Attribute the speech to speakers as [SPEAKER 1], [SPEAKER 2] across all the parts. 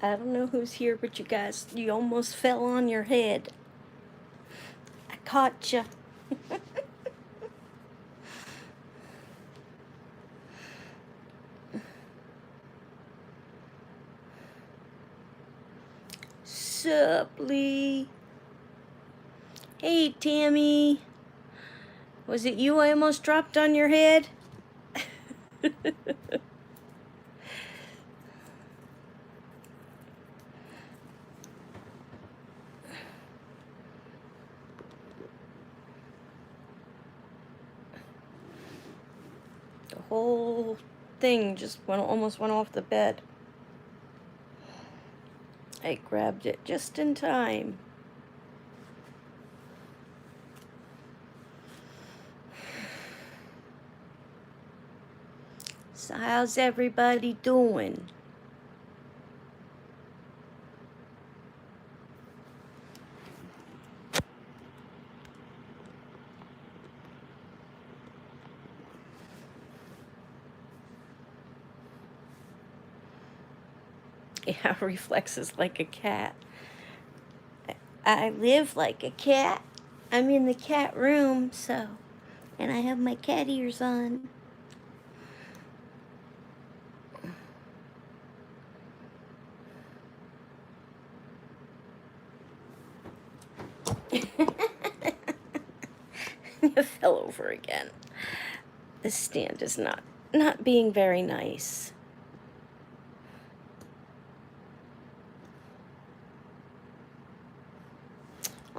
[SPEAKER 1] I don't know who's here, but you guys, you almost fell on your head. I caught you. Sup, Lee? Hey, Tammy. Was it you I almost dropped on your head? The whole thing just almost went off the bed. I grabbed it just in time. So how's everybody doing? Yeah, reflexes like a cat. I live like a cat. I'm in the cat room, so, and I have my cat ears on. You fell over again. This stand is not being very nice.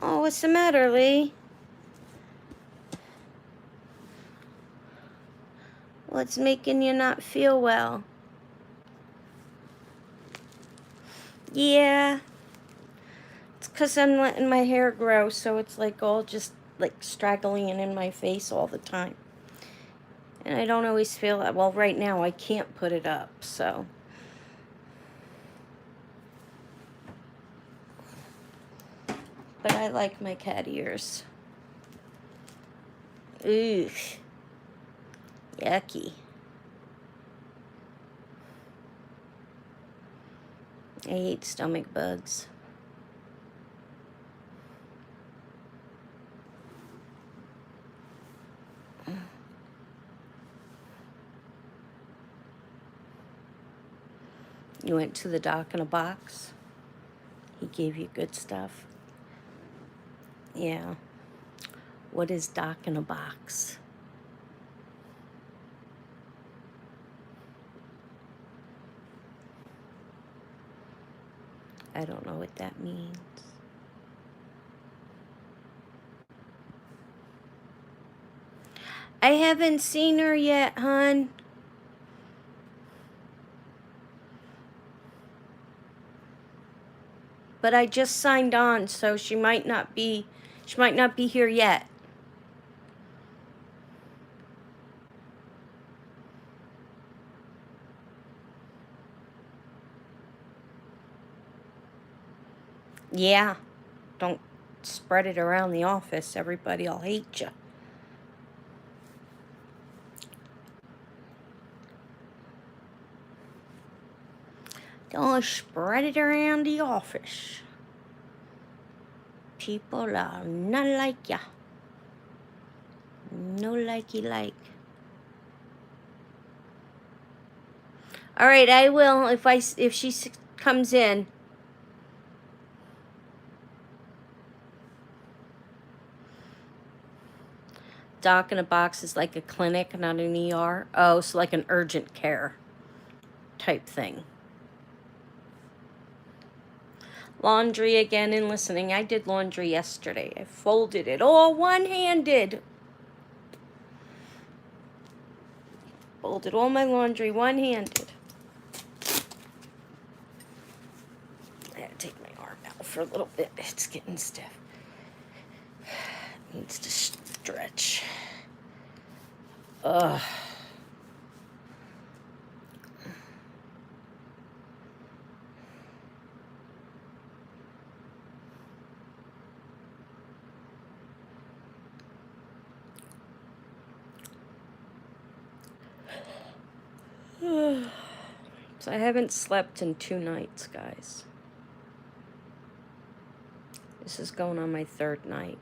[SPEAKER 1] Oh, what's the matter, Lee? What's making you not feel well? Yeah. It's because I'm letting my hair grow, so it's like all just like straggling and in my face all the time. And I don't always feel that. Well, right now I can't put it up, so. But I like my cat ears. Ugh. Yucky. I hate stomach bugs. You went to the doc in a box? He gave you good stuff? Yeah. What is doc in a box? I don't know what that means. I haven't seen her yet, hon. But I just signed on, so she might not be here yet. Yeah. Don't spread it around the office. Everybody'll hate you. Don't spread it around the office. People are not like ya. No likey like. All right, I will if she comes in. Doc in a box is like a clinic, not an ER. Oh, so like an urgent care type thing. Laundry again and listening. I did laundry yesterday. I folded it all one-handed. Folded all my laundry one-handed. I gotta take my arm out for a little bit. It's getting stiff. It needs to stretch. Ugh. So I haven't slept in 2 nights, guys. This is going on my 3rd night.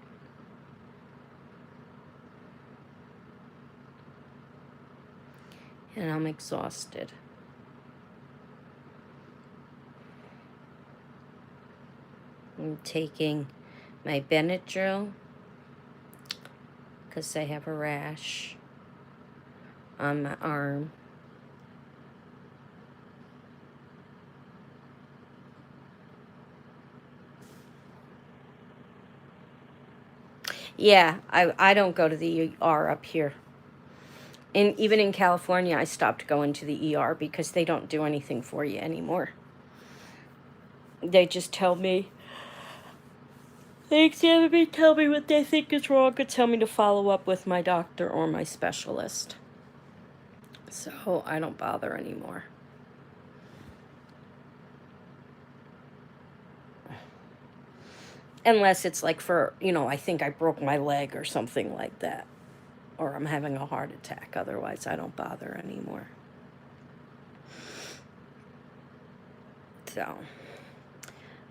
[SPEAKER 1] And I'm exhausted. I'm taking my Benadryl because I have a rash on my arm. Yeah, I don't go to the ER up here. And even in California, I stopped going to the ER because they don't do anything for you anymore. They just tell me, they examine me, tell me what they think is wrong, and tell me to follow up with my doctor or my specialist. So I don't bother anymore. Unless it's like for, you know, I think I broke my leg or something like that. Or I'm having a heart attack. Otherwise, I don't bother anymore. So,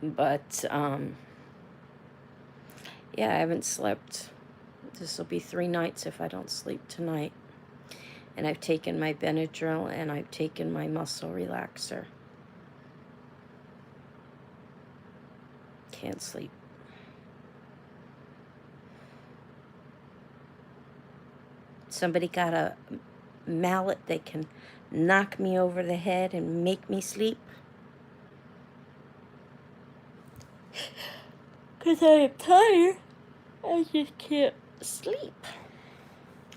[SPEAKER 1] but, yeah, I haven't slept. This will be 3 nights if I don't sleep tonight. And I've taken my Benadryl and I've taken my muscle relaxer. Can't sleep. Somebody got a mallet that can knock me over the head and make me sleep? Because I am tired. I just can't sleep.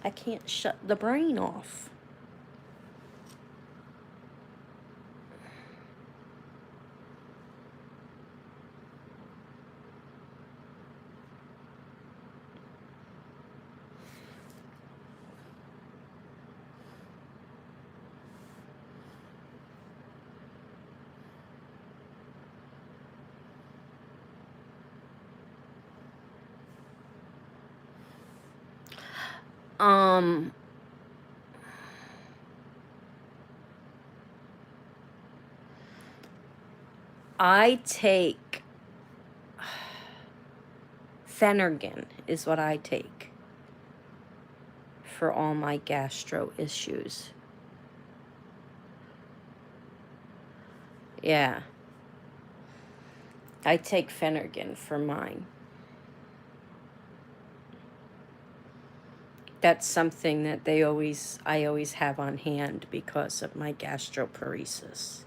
[SPEAKER 1] I can't shut the brain off. I take Phenergan is what I take for all my gastro issues. Yeah. I take Phenergan for mine. That's something that I always have on hand because of my gastroparesis.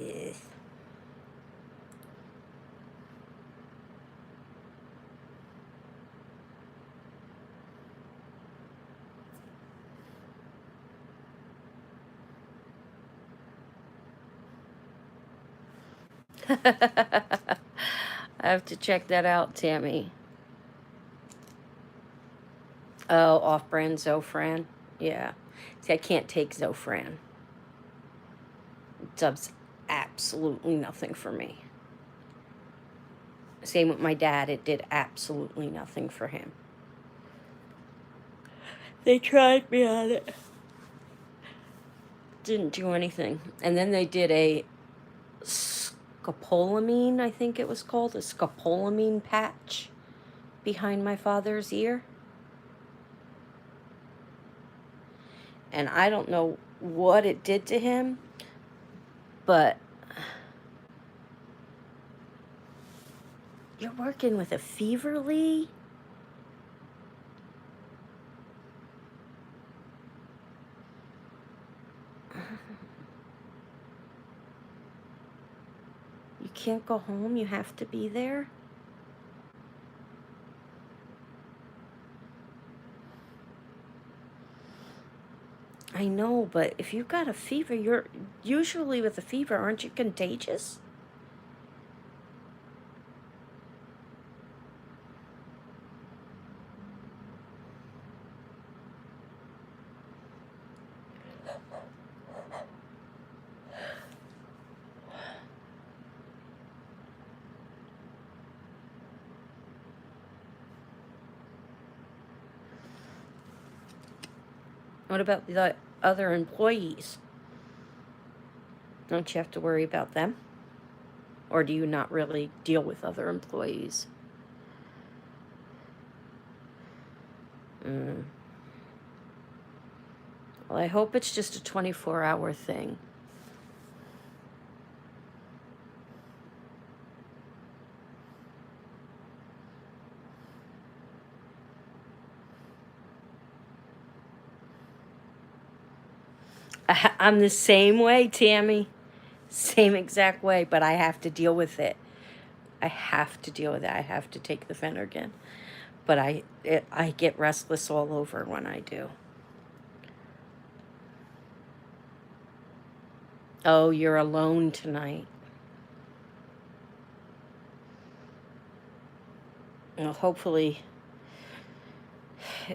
[SPEAKER 1] Ugh. I have to check that out, Tammy. Oh, off-brand Zofran? Yeah. See, I can't take Zofran. It does absolutely nothing for me. Same with my dad. It did absolutely nothing for him. They tried me on it. Didn't do anything. And then they did a scopolamine, I think it was called, a scopolamine patch behind my father's ear. And I don't know what it did to him, but you're working with a fever, Lee? You can't go home, you have to be there? I know, but if you've got a fever, you're usually with a fever, aren't you contagious? What about other employees. Don't you have to worry about them? Or do you not really deal with other employees? Well, I hope it's just a 24-hour thing. I'm the same way, Tammy. Same exact way, but I have to deal with it. I have to deal with it. I have to take the Phenergan. But I get restless all over when I do. Oh, you're alone tonight. Well, hopefully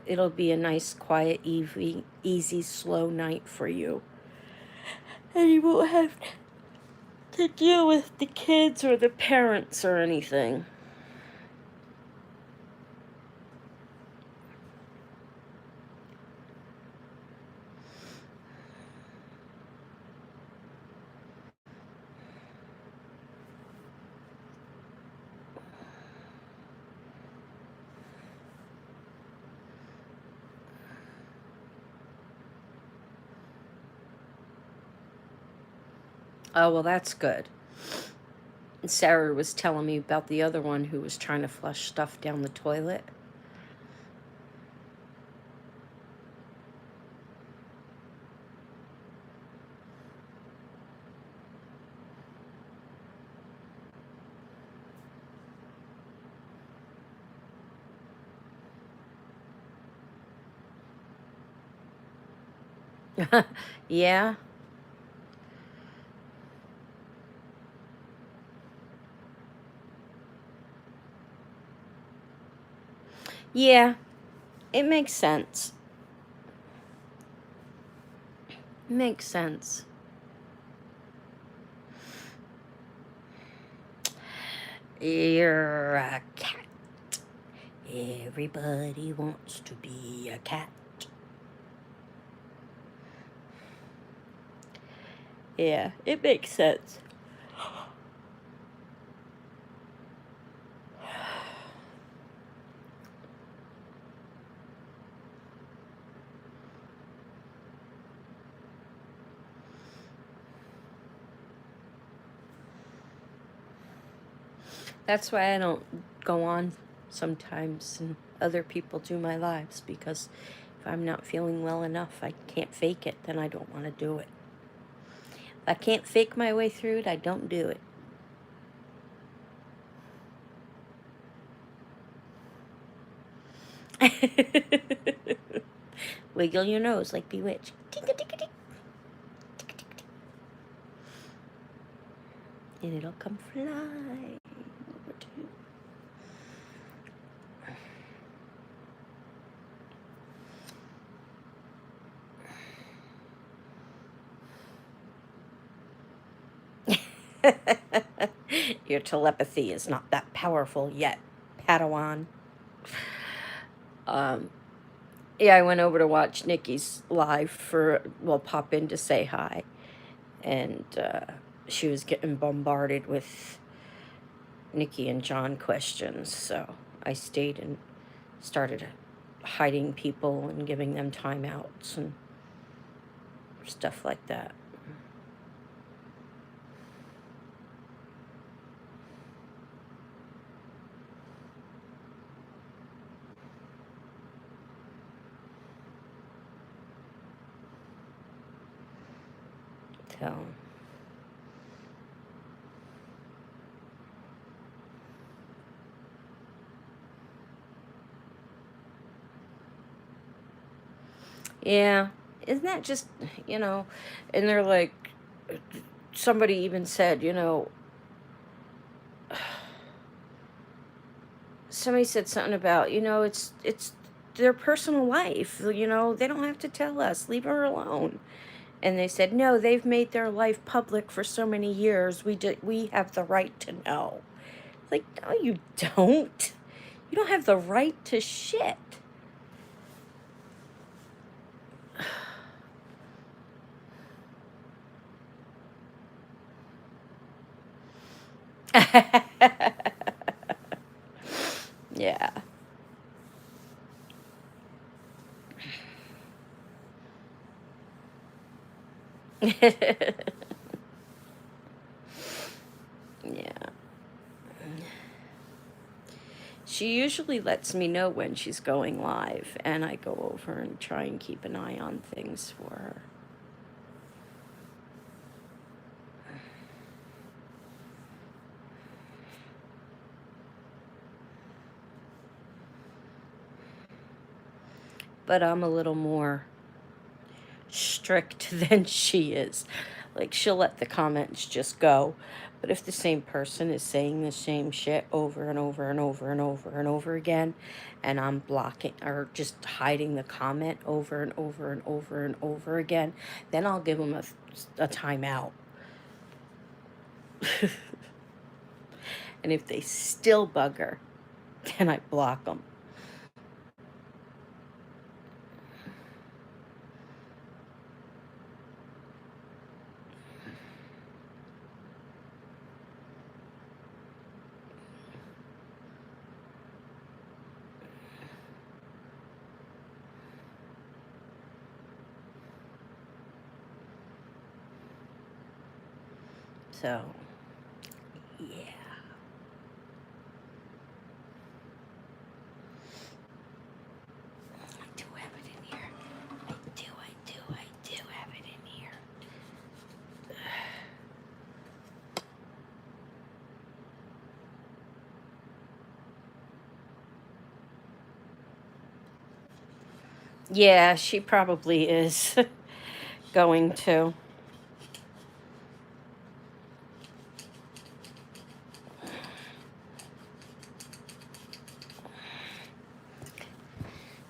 [SPEAKER 1] it'll be a nice, quiet, easy, slow night for you. And you won't have to deal with the kids or the parents or anything. Oh, well, that's good. Sarah was telling me about the other one who was trying to flush stuff down the toilet. Yeah. Yeah. It makes sense. Makes sense. You're a cat. Everybody wants to be a cat. Yeah, it makes sense. That's why I don't go on sometimes and other people do my lives, because if I'm not feeling well enough, I can't fake it, then I don't want to do it. If I can't fake my way through it, I don't do it. Wiggle your nose like Bewitched. Tinka-tinka-tink. And it'll come fly over to you. Your telepathy is not that powerful yet, Padawan. Yeah, I went over to watch Nikki's live pop in to say hi. And she was getting bombarded with Nikki and John questions, so I stayed and started hiding people and giving them timeouts and stuff like that. So yeah, isn't that just, and they're like, somebody even said, somebody said something about, it's their personal life, they don't have to tell us, leave her alone. And they said, no, they've made their life public for so many years, we have the right to know. Like, no, you don't. You don't have the right to shit. Yeah. Yeah. She usually lets me know when she's going live, and I go over and try and keep an eye on things for her. But I'm a little more strict than she is. Like, she'll let the comments just go. But if the same person is saying the same shit over and over and over and over and over again, and I'm blocking or just hiding the comment over and over and over and over again, then I'll give them a timeout. And if they still bug her, then I block them. So, yeah. I do have it in here. I do have it in here. Yeah, she probably is going to.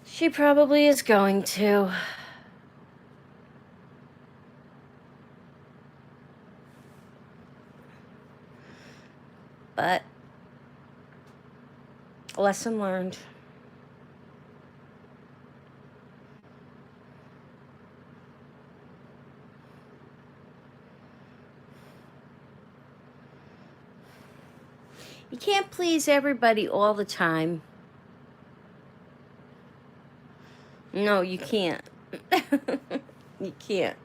[SPEAKER 1] She probably is going to. But, lesson learned. You can't please everybody all the time. No, you can't. You can't.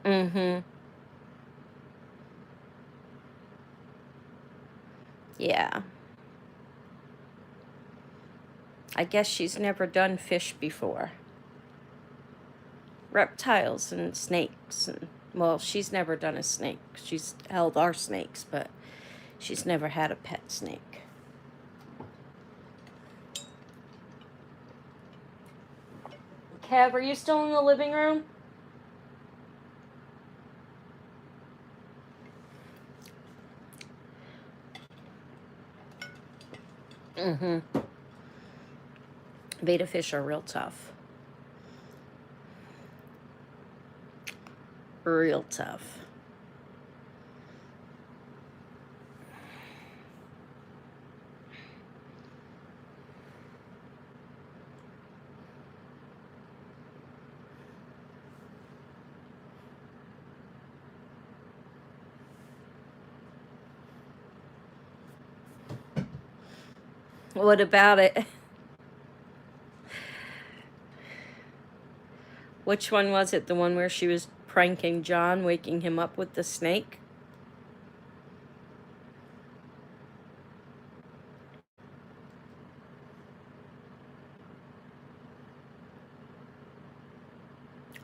[SPEAKER 1] Mm-hmm. Yeah. I guess she's never done fish before. Reptiles and snakes. And, well, she's never done a snake. She's held our snakes, but she's never had a pet snake. Kev, are you still in the living room? Mm-hmm. Betta fish are real tough. Real tough. What about it? Which one was it? The one where she was pranking John, waking him up with the snake?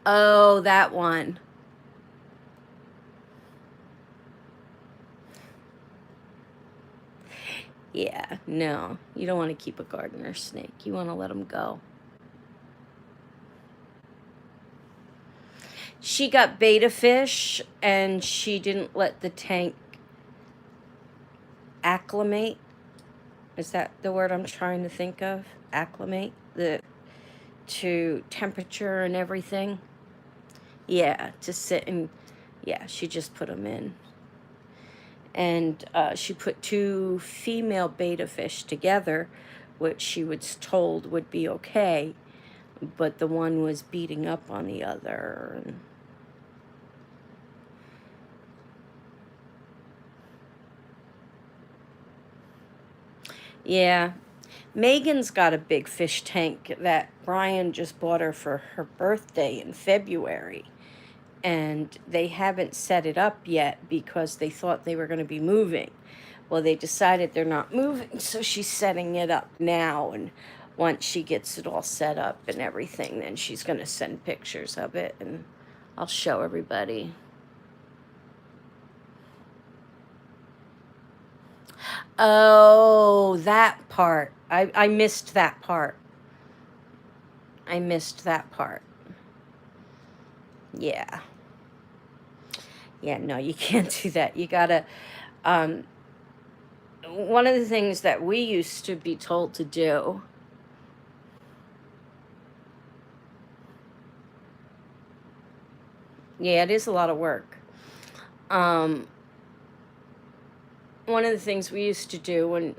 [SPEAKER 1] Oh, that one. Yeah, no. You don't want to keep a gardener snake. You want to let them go. She got betta fish, and she didn't let the tank acclimate. Is that the word I'm trying to think of? Acclimate? To temperature and everything. Yeah, to sit and, yeah, she just put them in. And she put 2 female betta fish together, which she was told would be okay. but the one was beating up on the other. And yeah, Megan's got a big fish tank that Brian just bought her for her birthday in February. And they haven't set it up yet because they thought they were going to be moving. Well, they decided they're not moving, so she's setting it up now. And once she gets it all set up and everything, then she's going to send pictures of it, and I'll show everybody. Oh, that part. I missed that part. I missed that part. Yeah. Yeah, no, you can't do that. You gotta, one of the things that we used to be told to do, yeah, it is a lot of work. One of the things we used to do when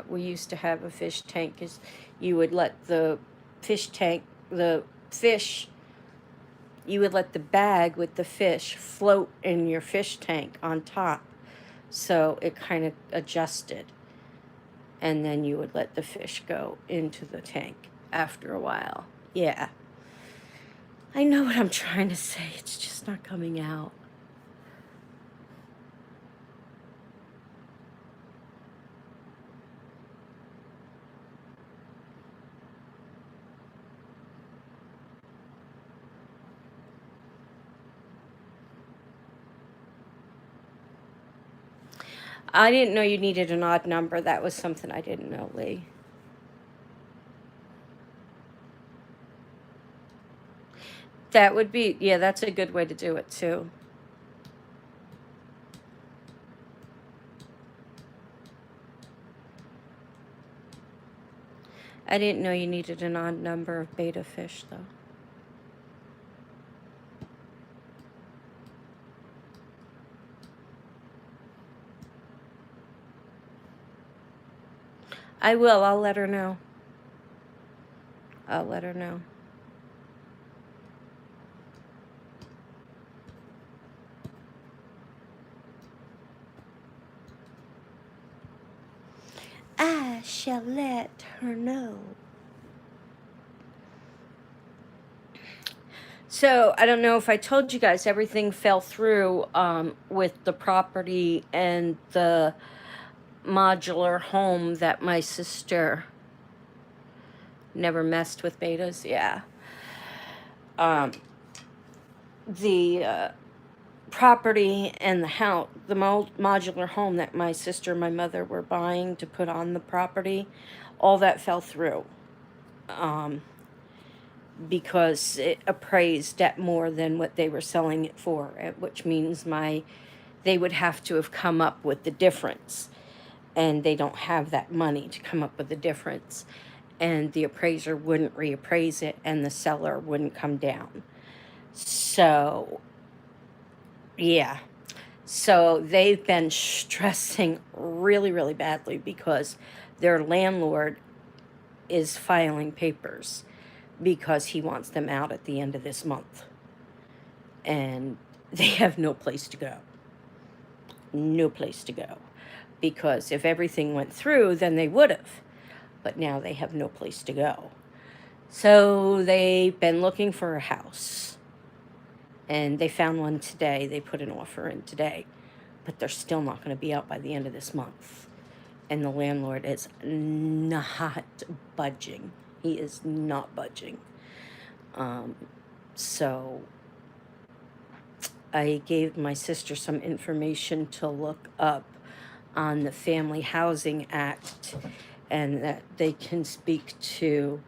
[SPEAKER 1] we used to have a fish tank is you would let the fish tank, you would let the bag with the fish float in your fish tank on top. So it kind of adjusted. And then you would let the fish go into the tank after a while. Yeah. I know what I'm trying to say. It's just not coming out. I didn't know you needed an odd number. That was something I didn't know, Lee. That would be, yeah, that's a good way to do it, too. I didn't know you needed an odd number of betta fish, though. I will. I'll let her know. I'll let her know. I shall let her know. So, I don't know if I told you guys, everything fell through with the property and the modular home that my sister never messed with bettas. Yeah. The property and the house, the modular home that my sister and my mother were buying to put on the property, all that fell through. Because it appraised at more than what they were selling it for, which means they would have to have come up with the difference, and they don't have that money to come up with the difference, and the appraiser wouldn't reappraise it, and the seller wouldn't come down. So, yeah. So they've been stressing really, really badly because their landlord is filing papers because he wants them out at the end of this month. And they have no place to go. No place to go. Because if everything went through, then they would have. But now they have no place to go. So they've been looking for a house. And they found one today. They put an offer in today. But they're still not going to be out by the end of this month. And the landlord is not budging. He is not budging. So I gave my sister some information to look up on the Family Housing Act, and that they can speak to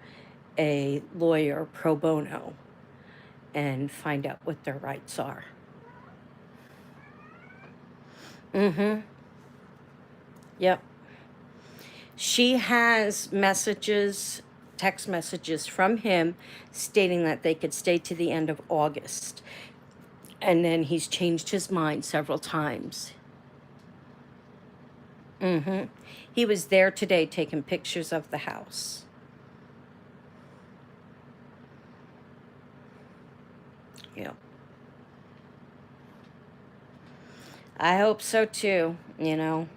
[SPEAKER 1] a lawyer pro bono and find out what their rights are. Yep. She has text messages from him stating that they could stay to the end of August. And then he's changed his mind several times. He was there today taking pictures of the house. I hope so too, you know.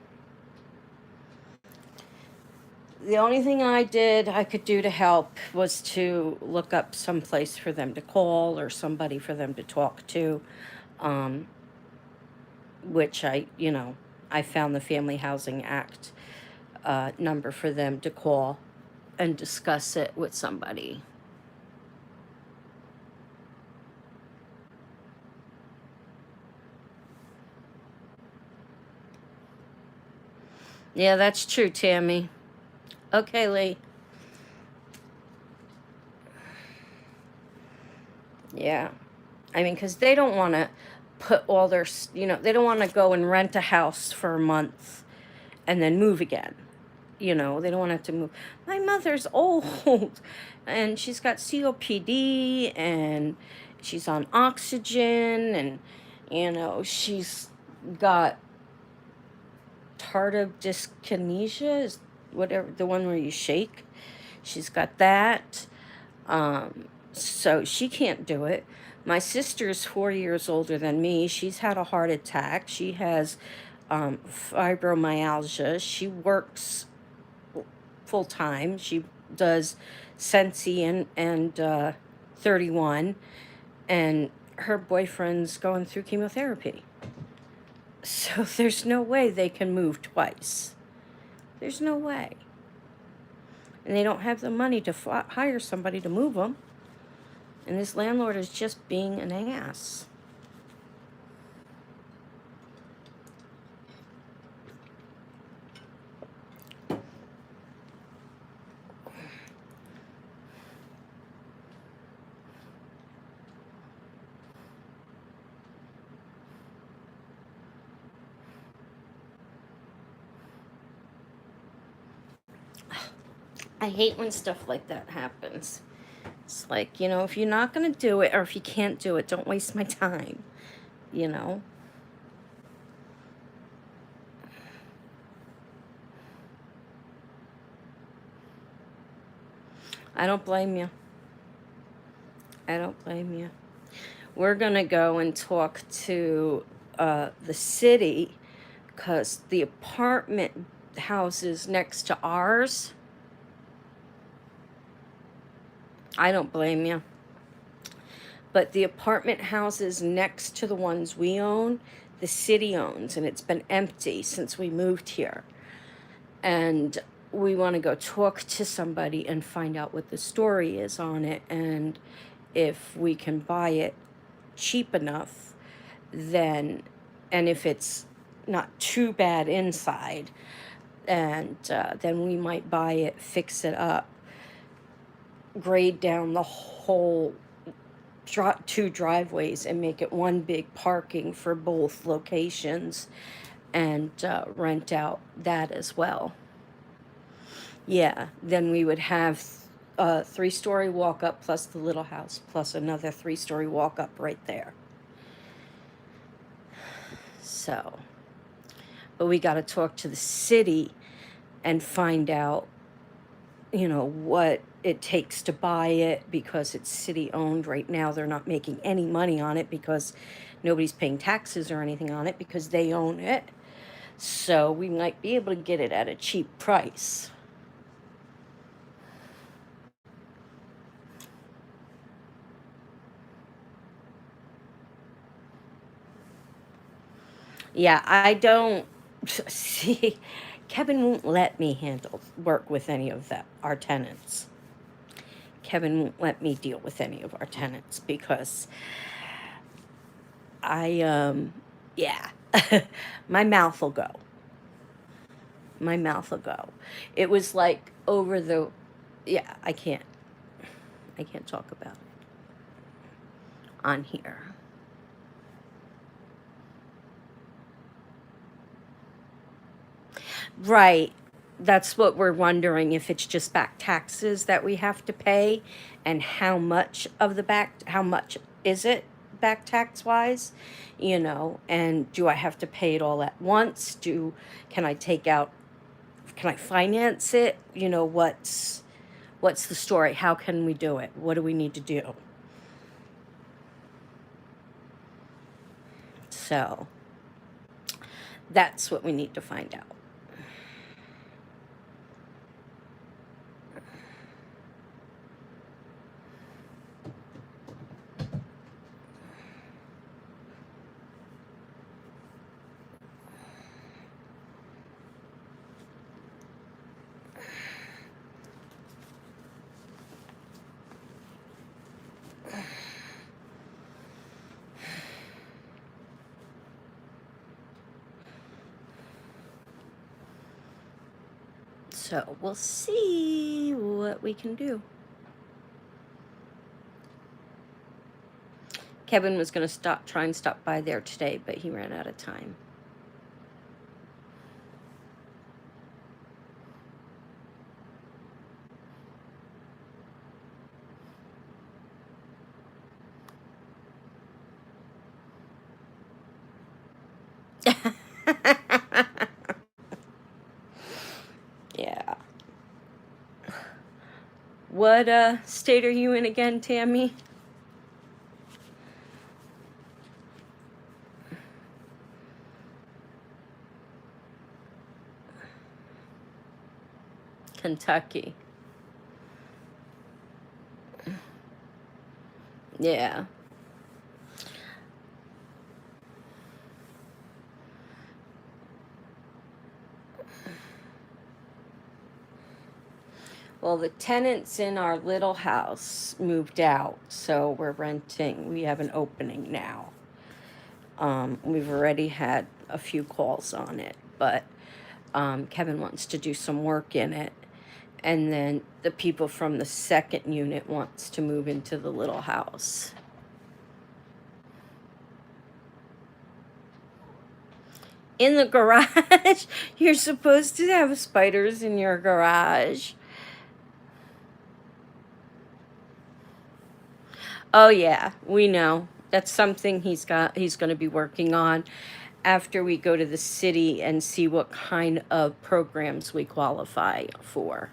[SPEAKER 1] The only thing I could do to help was to look up some place for them to call or somebody for them to talk to, um, which I found the Family Housing Act number for them to call and discuss it with somebody. Yeah, that's true, Tammy. Okay, Lee. Yeah. I mean, because they don't want to put all their, they don't want to go and rent a house for a month and then move again. They don't want to have to move. My mother's old and she's got COPD and she's on oxygen and, she's got tardive dyskinesia, is whatever, the one where you shake. She's got that. So she can't do it. My sister's 4 years older than me. She's had a heart attack. She has fibromyalgia. She works full time. She does Sensi and 31, and her boyfriend's going through chemotherapy. So there's no way they can move twice. There's no way. And they don't have the money to hire somebody to move them. And this landlord is just being an ass. I hate when stuff like that happens. It's like, if you're not going to do it or if you can't do it, don't waste my time, I don't blame you. I don't blame you. We're going to go and talk to the city because the apartment houses next to ours, I don't blame you. But the apartment houses next to the ones we own, the city owns, and it's been empty since we moved here. And we want to go talk to somebody and find out what the story is on it and if we can buy it cheap enough, then, and if it's not too bad inside, and then we might buy it, fix it up, grade down the whole two driveways and make it one big parking for both locations and rent out that as well. Yeah, then we would have a 3-story walk up plus the little house plus another 3-story walk up right there. So, but we got to talk to the city and find out, what it takes to buy it because it's city owned right now. They're not making any money on it because nobody's paying taxes or anything on it because they own it. So we might be able to get it at a cheap price. Yeah, I don't see. Kevin won't let me work with any of our tenants. Kevin won't let me deal with any of our tenants because yeah, my mouth will go. My mouth will go. It was like yeah, I can't talk about it on here. Right. That's what we're wondering, if it's just back taxes that we have to pay and how much is it back tax wise, and do I have to pay it all at once? Can I finance it? What's the story? How can we do it? What do we need to do? So, That's what we need to find out. So we'll see what we can do. Kevin was going to try and stop by there today, but he ran out of time. Yeah. What state are you in again, Tammy? Kentucky. Yeah. Well, the tenants in our little house moved out, so we're renting. We have an opening now. We've already had a few calls on it, but Kevin wants to do some work in it. And then the people from the second unit wants to move into the little house. In the garage? You're supposed to have spiders in your garage. Oh yeah, we know. That's something he's going to be working on after we go to the city and see what kind of programs we qualify for.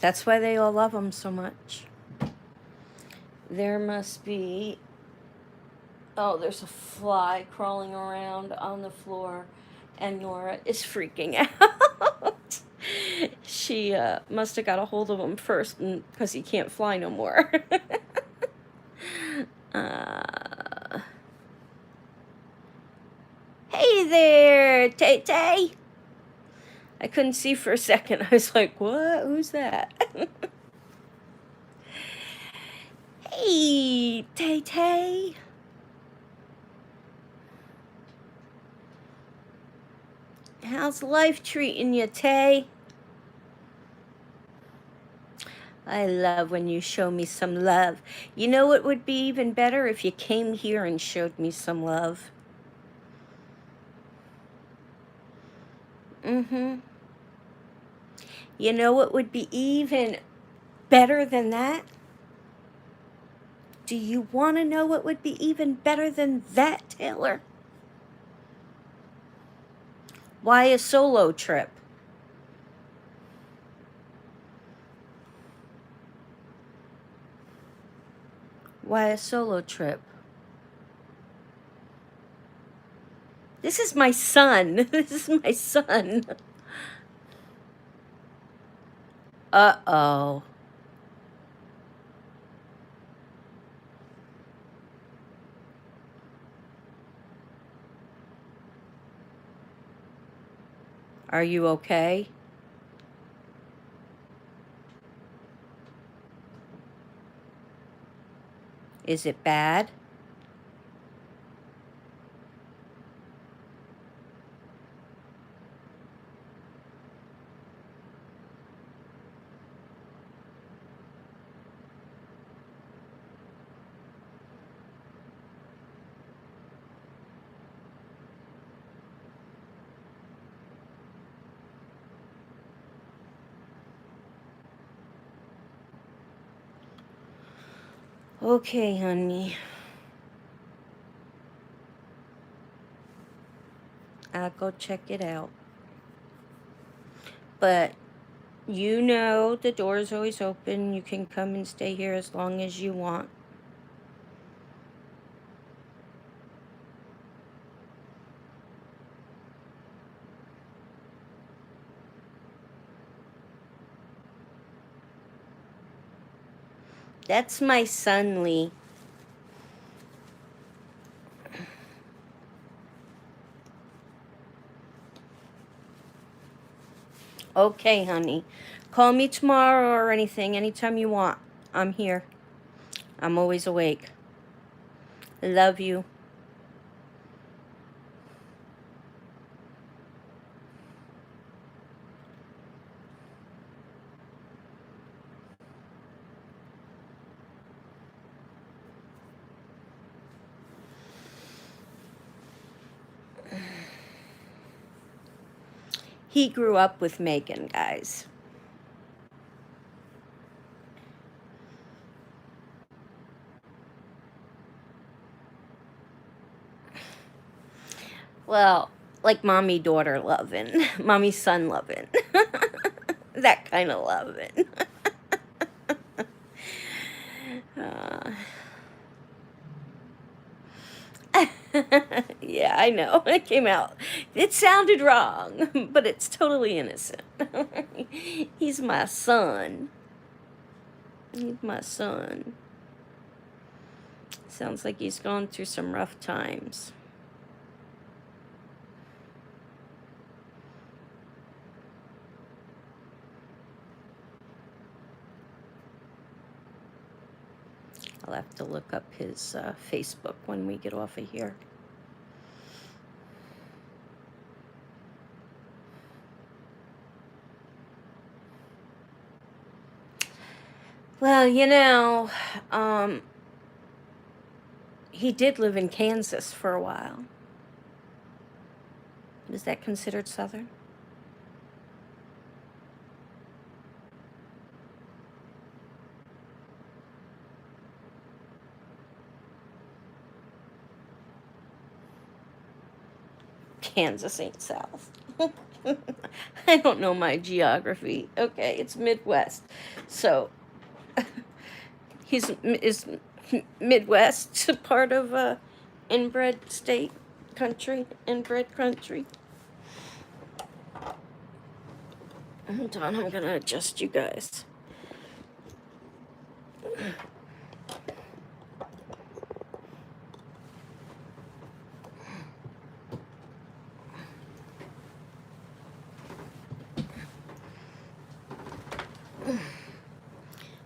[SPEAKER 1] That's why they all love him so much. There must be... Oh, there's a fly crawling around on the floor, and Nora is freaking out. She must have got a hold of him first because he can't fly no more. Hey there, Tay-Tay. I couldn't see for a second. I was like, what? Who's that? Hey, Tay-Tay. How's life treating you, Tay? I love when you show me some love. You know what would be even better? If you came here and showed me some love. Mm-hmm. You know what would be even better than that? Do you want to know what would be even better than that, Taylor? Why a solo trip? Why a solo trip? This is my son. This is my son. Uh-oh. Are you okay? Is it bad? Okay, honey. I'll go check it out. But you know the door's always open. You can come and stay here as long as you want. That's my son, Lee. Okay, honey. Call me tomorrow or anything, anytime you want. I'm here. I'm always awake. Love you. He grew up with Megan, guys. Well, like mommy daughter loving, mommy son loving. That kind of loving. Yeah, I know. It came out. It sounded wrong, but it's totally innocent. He's my son. He's my son. Sounds like he's going through some rough times. I'll have to look up his Facebook when we get off of here. Well, you know, he did live in Kansas for a while. Is that considered Southern? Kansas ain't South. I don't know my geography. Okay, it's Midwest. So, is Midwest part of inbred state country? Inbred country? Hold on, I'm gonna adjust you guys.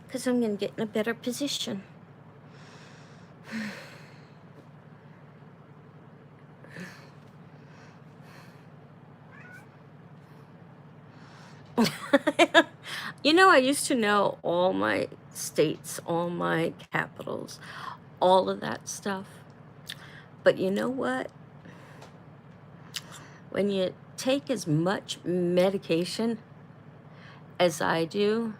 [SPEAKER 1] Because I'm going to get in a better position. You know, I used to know all my states, all my capitals, all of that stuff. But you know what? When you take as much medication as I do,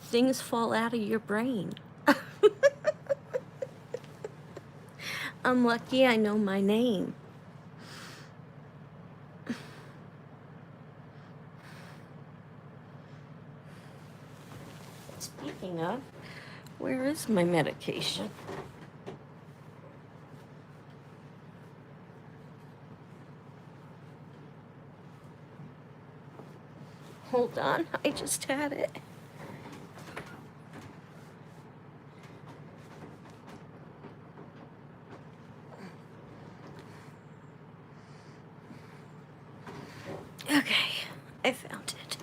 [SPEAKER 1] things fall out of your brain. I'm lucky I know my name. Speaking of, where is my medication? Hold on, I just had it. Okay, I found it.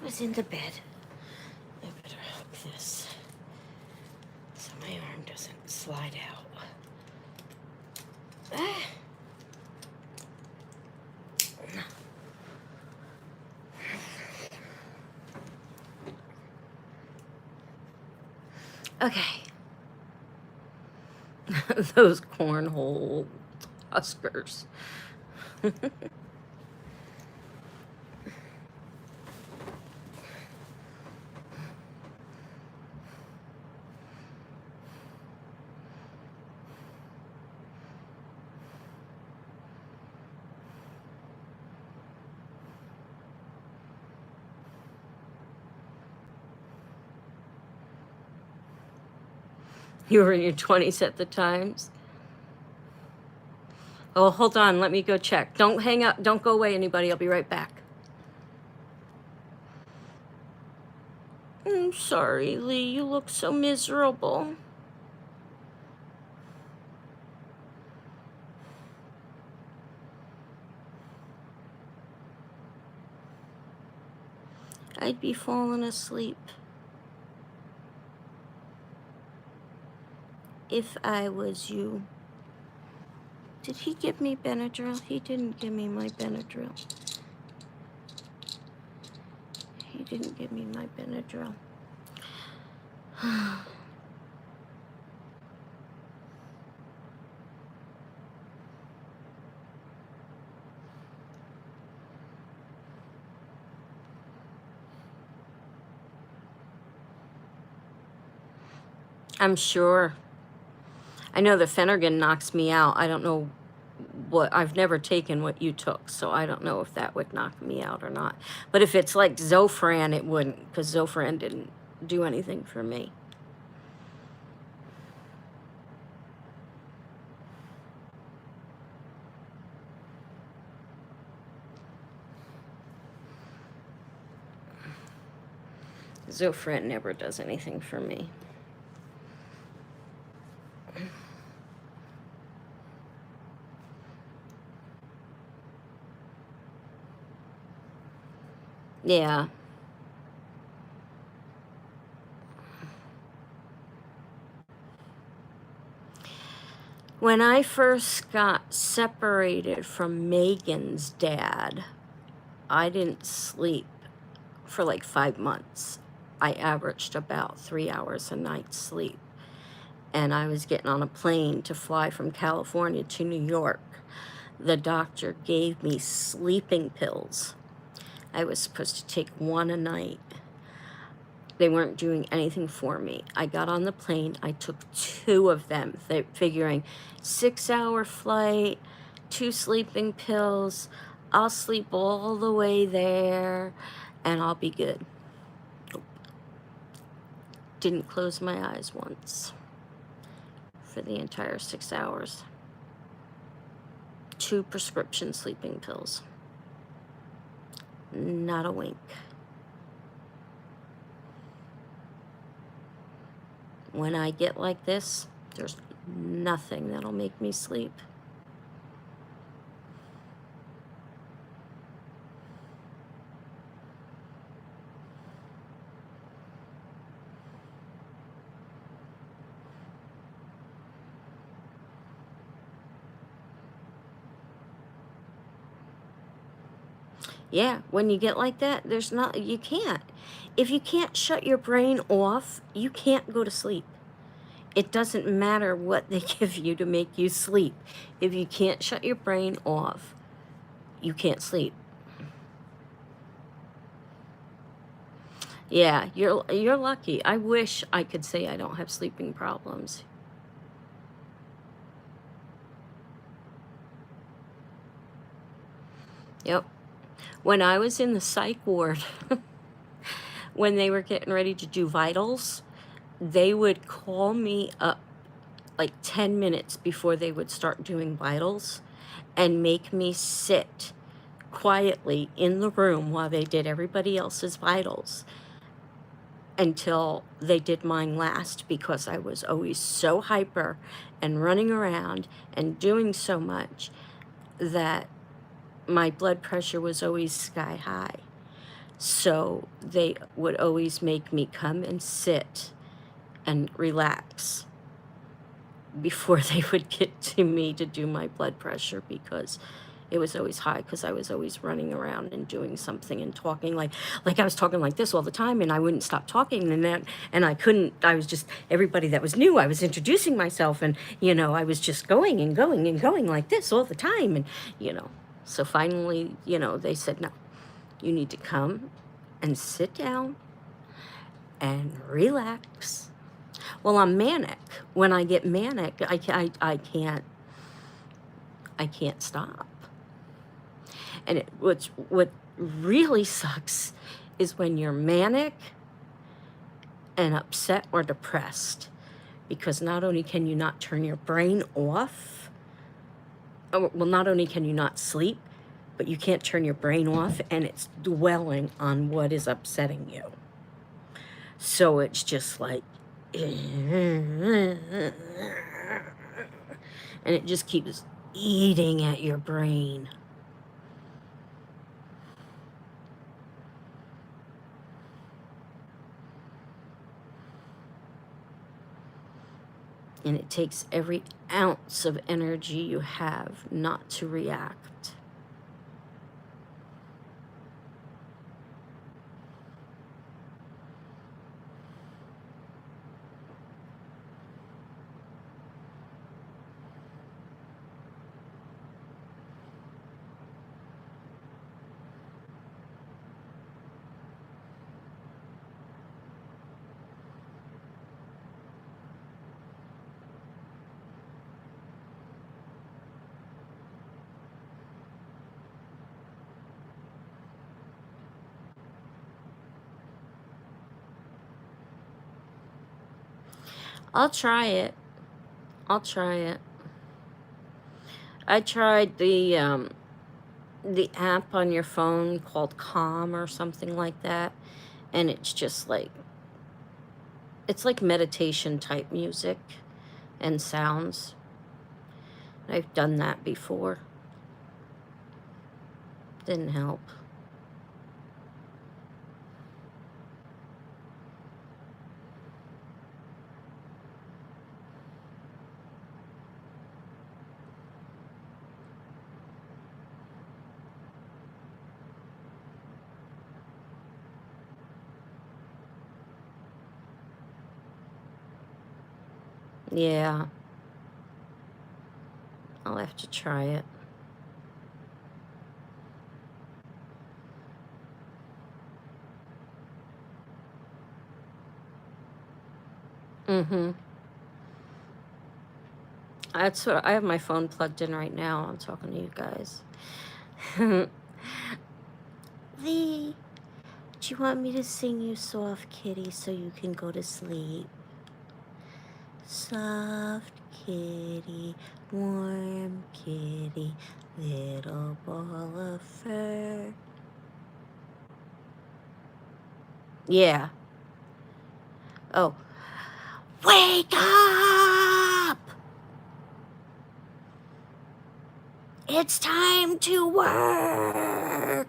[SPEAKER 1] It was in the bed. I better hook this so my arm doesn't slide out. Ah. Okay. Those cornhole huskers. You were in your 20s at the times? Oh, hold on. Let me go check. Don't hang up. Don't go away, anybody. I'll be right back. I'm sorry, Lee. You look so miserable. I'd be falling asleep if I was you. Did he give me Benadryl? He didn't give me my Benadryl. He didn't give me my Benadryl. I'm sure. I know the Phenergan knocks me out. I don't know what, I've never taken what you took, so I don't know if that would knock me out or not. But if it's like Zofran, it wouldn't, because Zofran didn't do anything for me. Zofran never does anything for me. Yeah. When I first got separated from Megan's dad, I didn't sleep for like 5 months. I averaged about 3 hours a night sleep. And I was getting on a plane to fly from California to New York. The doctor gave me sleeping pills. I was supposed to take 1 a night. They weren't doing anything for me. I got on the plane, I took 2 of them, figuring 6-hour flight, 2 sleeping pills, I'll sleep all the way there, and I'll be good. Nope. Didn't close my eyes once for the entire 6 hours. 2 prescription sleeping pills. Not a wink. When I get like this, there's nothing that'll make me sleep. Yeah, when you get like that, there's not, you can't. If you can't shut your brain off, you can't go to sleep. It doesn't matter what they give you to make you sleep. If you can't shut your brain off, you can't sleep. Yeah, you're lucky. I wish I could say I don't have sleeping problems. Yep. When I was in the psych ward, when they were getting ready to do vitals, they would call me up like 10 minutes before they would start doing vitals and make me sit quietly in the room while they did everybody else's vitals until they did mine last, because I was always so hyper and running around and doing so much that my blood pressure was always sky high. So they would always make me come and sit and relax before they would get to me to do my blood pressure, because it was always high, because I was always running around and doing something and talking like I was talking like this all the time, and I wouldn't stop talking, and I couldn't, I was just, everybody that was new, I was introducing myself, and I was just going and going and going like this all the time, and so finally, they said, no, you need to come and sit down and relax. Well, I'm manic. When I get manic, I can't stop. And what really sucks is when you're manic and upset or depressed, because not only can you not turn your brain off, well, not only can you not sleep, but you can't turn your brain off, and it's dwelling on what is upsetting you. So it's just like, and it just keeps eating at your brain. And it takes every ounce of energy you have not to react. I'll try it. I'll try it. I tried the app on your phone called Calm or something like that, and it's just like, it's like meditation type music and sounds. I've done that before. Didn't help. Yeah, I'll have to try it. Mm-hmm. That's what I have my phone plugged in right now. I'm talking to you guys. Lee, do you want me to sing you Soft Kitty so you can go to sleep? Soft kitty, warm kitty, little ball of fur. Yeah. Oh. Wake up! It's time to work!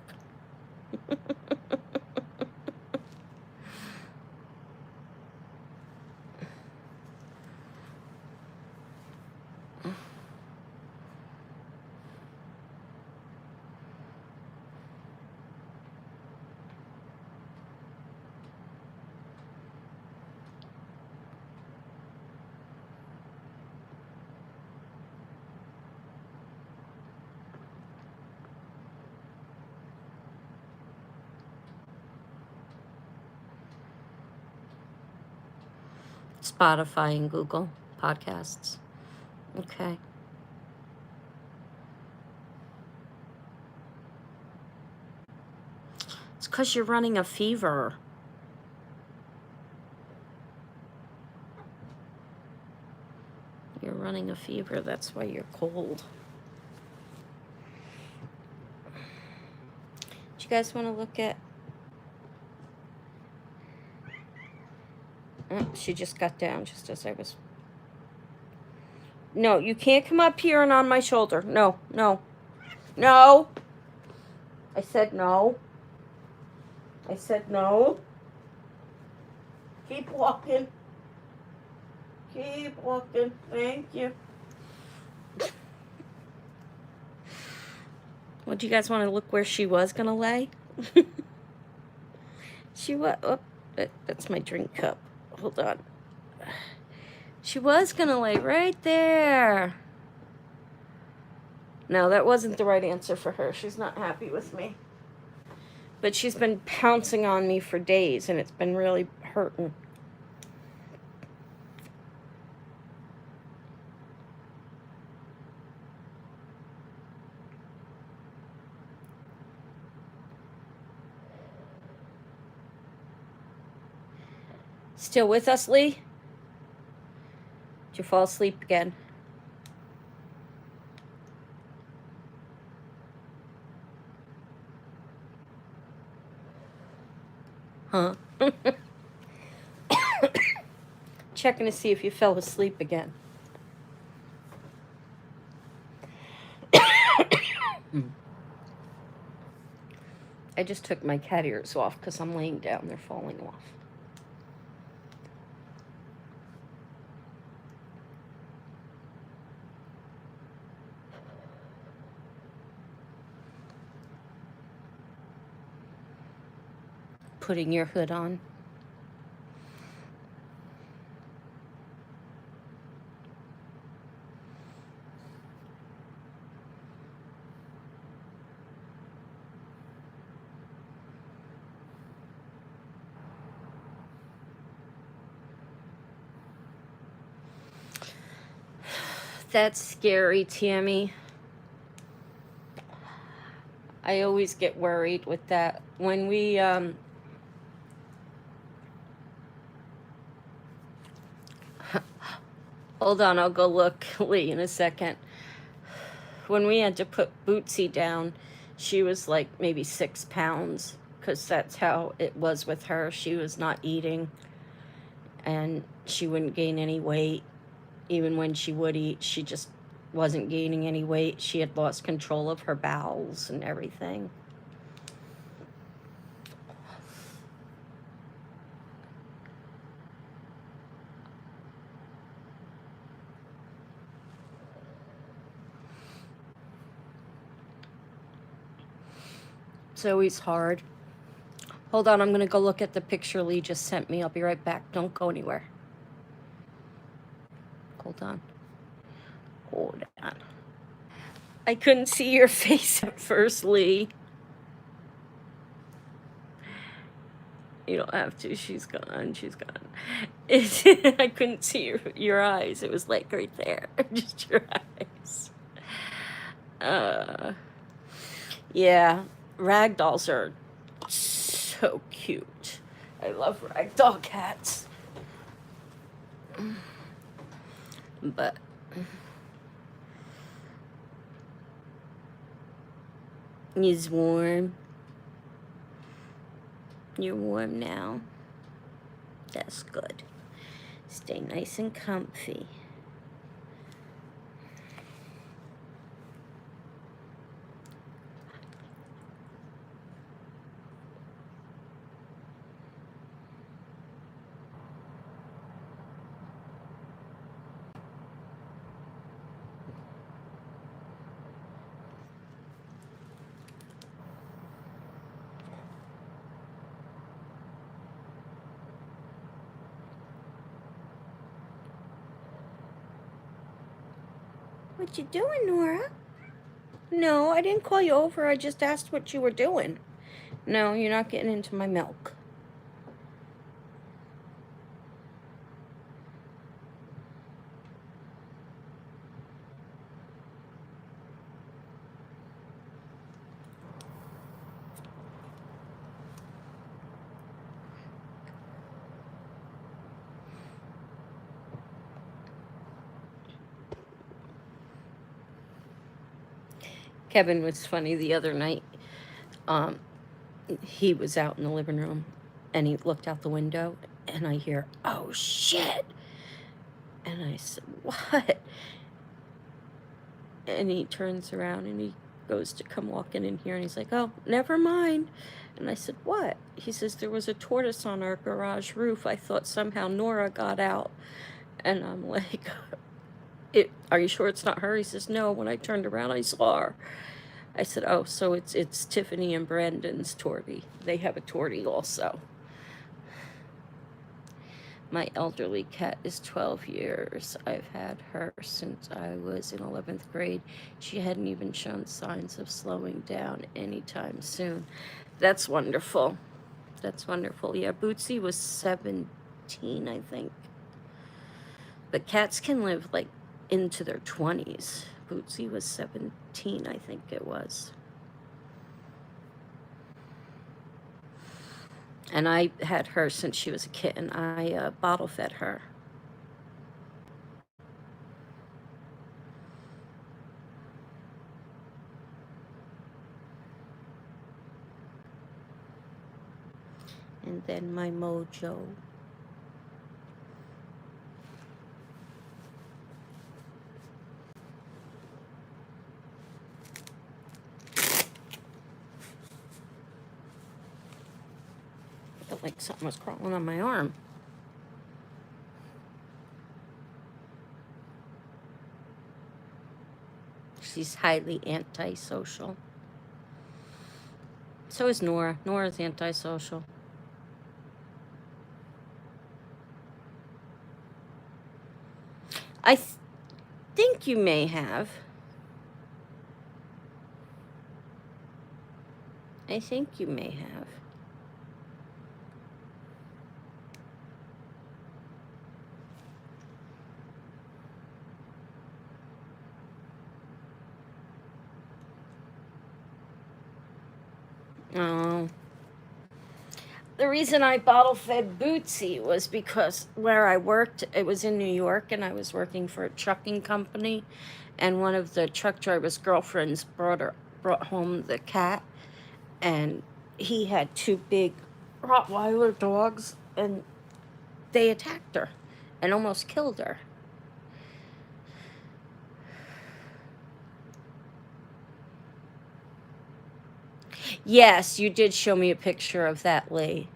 [SPEAKER 1] Spotify and Google Podcasts. Okay. It's because you're running a fever. You're running a fever, that's why you're cold. Do you guys want to look at... Oh, she just got down just as I was... No, you can't come up here and on my shoulder. No, no. No! I said no. I said no. Keep walking. Keep walking. Thank you. Well, do you guys want to look where she was going to lay? She was... Oh, that's my drink cup. Hold on. She was going to lay right there. No, that wasn't the right answer for her. She's not happy with me. But she's been pouncing on me for days, and it's been really hurting. Still with us, Lee? Did you fall asleep again? Huh? checking to see if you fell asleep again. I just took my cat ears off because I'm laying down. They're falling off. Putting your hood on. That's scary, Tammy. I always get worried with that. When we, hold on, I'll go look, Lee, in a second. When we had to put Bootsy down, she was like maybe 6 pounds, because that's how it was with her. She was not eating, and she wouldn't gain any weight. Even when she would eat, she just wasn't gaining any weight. She had lost control of her bowels and everything. It's always hard. Hold on, I'm going to go look at the picture Lee just sent me. I'll be right back. Don't go anywhere. Hold on. Hold on. I couldn't see your face at first, Lee. You don't have to. She's gone. She's gone. I couldn't see your eyes. It was like right there. Just your eyes. Yeah. Ragdolls are so cute. I love ragdoll cats. But it's warm. You're warm now. That's good. Stay nice and comfy. What you doing, Nora? No, I didn't call you over. I just asked what you were doing. No, you're not getting into my milk. Kevin was funny the other night. He was out in the living room, and he looked out the window, and I hear, "Oh, shit!" And I said, "What?" And he turns around, and he goes to come walking in here, and he's like, "Oh, never mind." And I said, "What?" He says, "There was a tortoise on our garage roof. I thought somehow Nora got out." And I'm like, "Are you sure it's not her?" He says, "No, when I turned around, I saw her." I said, "Oh, so it's Tiffany and Brandon's tortie. They have a tortie also." My elderly cat is 12 years. I've had her since I was in 11th grade. She hadn't even shown signs of slowing down anytime soon. That's wonderful. That's wonderful. Yeah, Bootsy was 17, I think. But cats can live like into their 20s. Bootsy was 17, I think it was. And I had her since she was a kitten. I bottle fed her. And then my Mojo. felt like something was crawling on my arm. She's highly antisocial. So is Nora. Nora's antisocial. I think you may have. I think you may have. Oh. The reason I bottle fed Bootsy was because where I worked, it was in New York, and I was working for a trucking company, and one of the truck driver's girlfriends brought home the cat, and he had two big Rottweiler dogs, and they attacked her and almost killed her. Yes, you did show me a picture of that, Lee.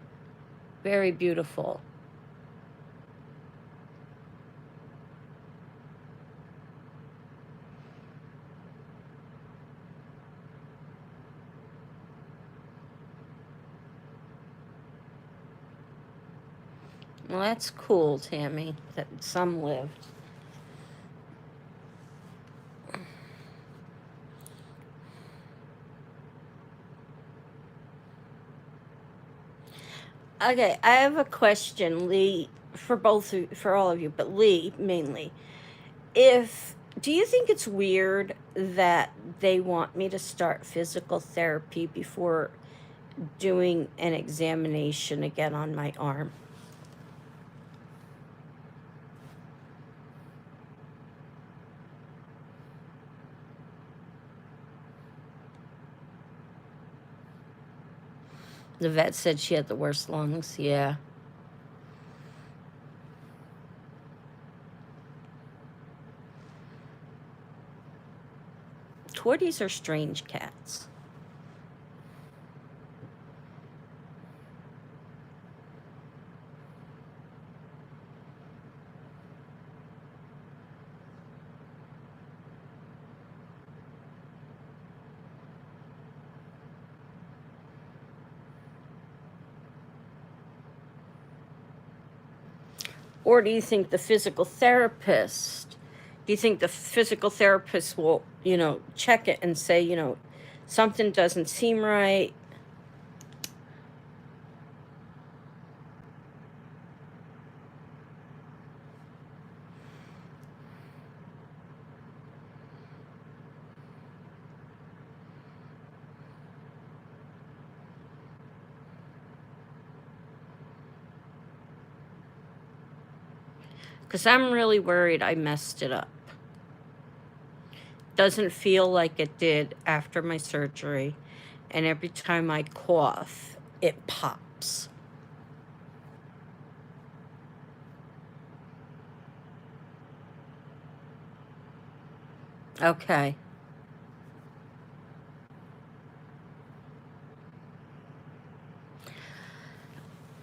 [SPEAKER 1] Very beautiful. Well, that's cool, Tammy, that some lived. Okay, I have a question, Lee, for all of you, but Lee mainly. Do you think it's weird that they want me to start physical therapy before doing an examination again on my arm? The vet said she had the worst lungs, yeah. Torties are strange cats. Or do you think the physical therapist will, check it and say, something doesn't seem right? Because I'm really worried I messed it up. Doesn't feel like it did after my surgery. And every time I cough, it pops. Okay.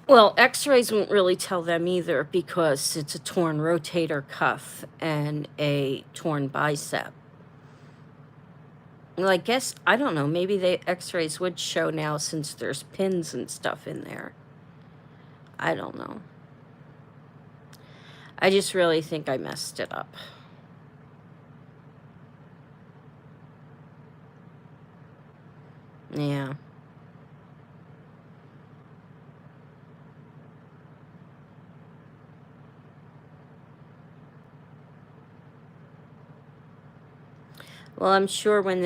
[SPEAKER 1] Well, x-rays won't really tell them either because it's a torn rotator cuff and a torn bicep. Well, I guess, I don't know, maybe the x-rays would show now since there's pins and stuff in there. I don't know. I just really think I messed it up. Yeah. Well, I'm sure when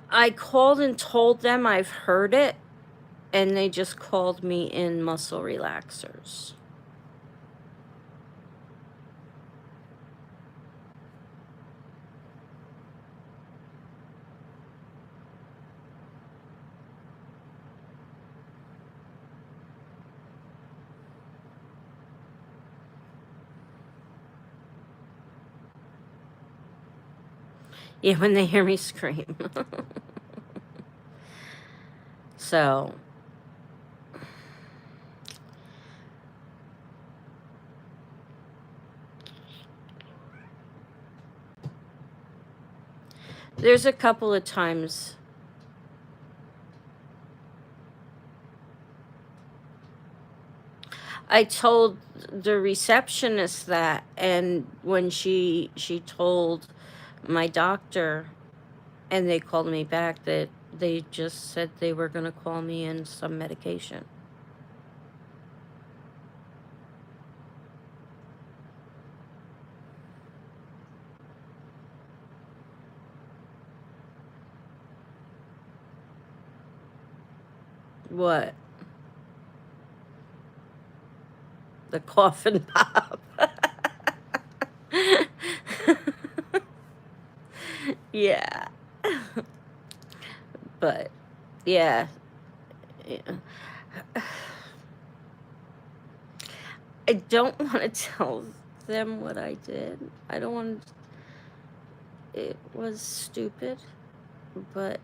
[SPEAKER 1] I called and told them I've heard it, and they just called me in muscle relaxers. Yeah, when they hear me scream. So there's a couple of times I told the receptionist that, and when she told my doctor, and they called me back, that they just said they were going to call me in some medication. What? The coffin pop. Yeah. But yeah. Yeah. I don't want to tell them what I did. I don't want to. It was stupid, but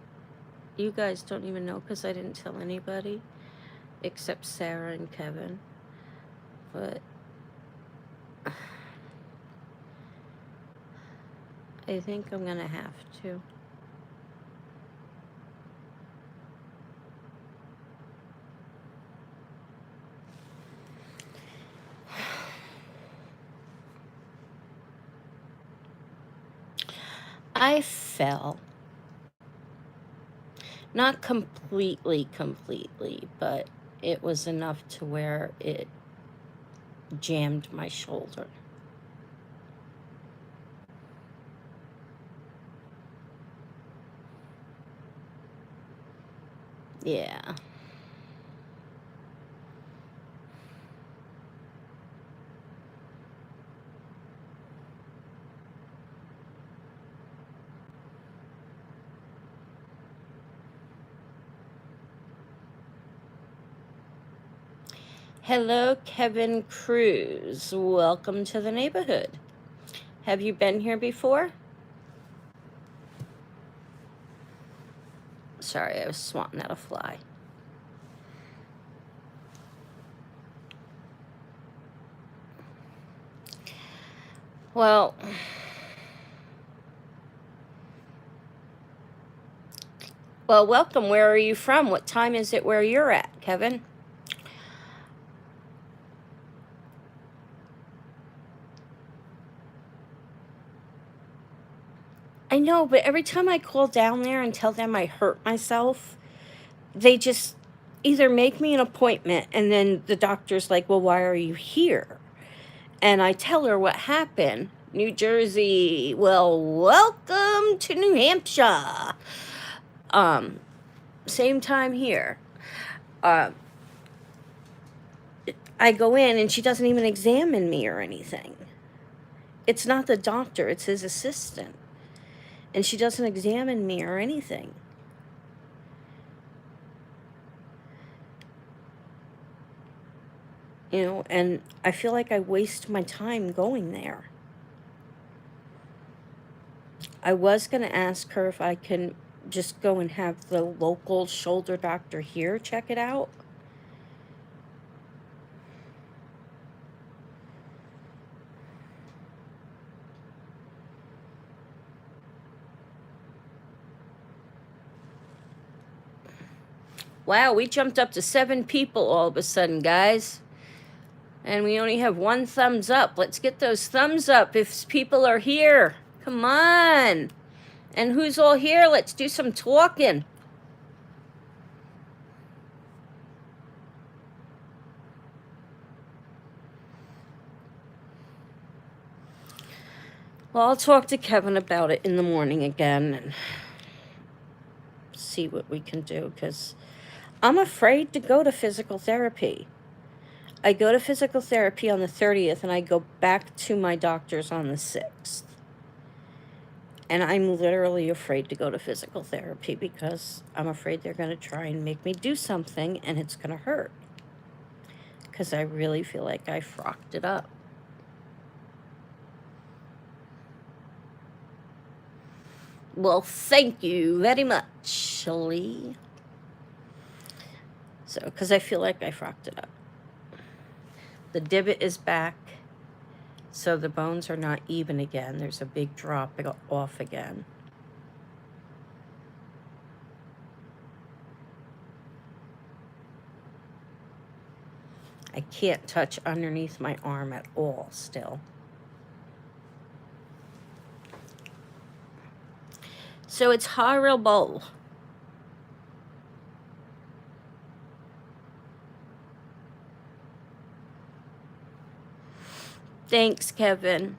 [SPEAKER 1] you guys don't even know because I didn't tell anybody except Sarah and Kevin. But I think I'm gonna have to. I fell. Not completely, but it was enough to where it jammed my shoulder. Yeah. Hello, Kevin Cruz. Welcome to the neighborhood. Have you been here before? Sorry, I was swatting at a fly. Well, welcome. Where are you from? What time is it where you're at, Kevin? I know, but every time I call down there and tell them I hurt myself, they just either make me an appointment and then the doctor's like, well, why are you here? And I tell her what happened. New Jersey. Well, welcome to New Hampshire. Same time here. I go in and she doesn't even examine me or anything. It's not the doctor, it's his assistant. And she doesn't examine me or anything. You know, and I feel like I waste my time going there. I was going to ask her if I can just go and have the local shoulder doctor here check it out. Wow, we jumped up to 7 people all of a sudden, guys. And we only have 1 thumbs up. Let's get those thumbs up if people are here. Come on. And who's all here? Let's do some talking. Well, I'll talk to Kevin about it in the morning again and see what we can do, because I'm afraid to go to physical therapy. I go to physical therapy on the 30th and I go back to my doctor's on the 6th. And I'm literally afraid to go to physical therapy because I'm afraid they're going to try and make me do something and it's going to hurt. Because I really feel like I frocked it up. Well, thank you very much, Lee. So, because I feel like I frocked it up. The divot is back, so the bones are not even again. There's a big drop off again. I can't touch underneath my arm at all still. So it's horrible. Thanks, Kevin.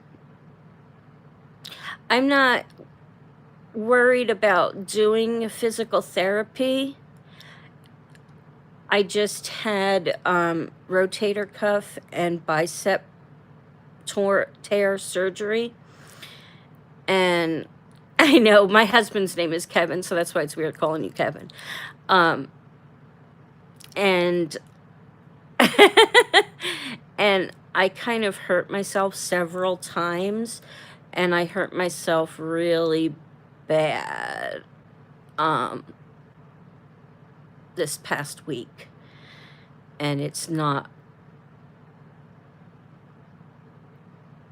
[SPEAKER 1] I'm not worried about doing physical therapy. I just had rotator cuff and bicep tear surgery. And I know my husband's name is Kevin, so that's why it's weird calling you Kevin. And and I kind of hurt myself several times, and I hurt myself really bad this past week, and it's not,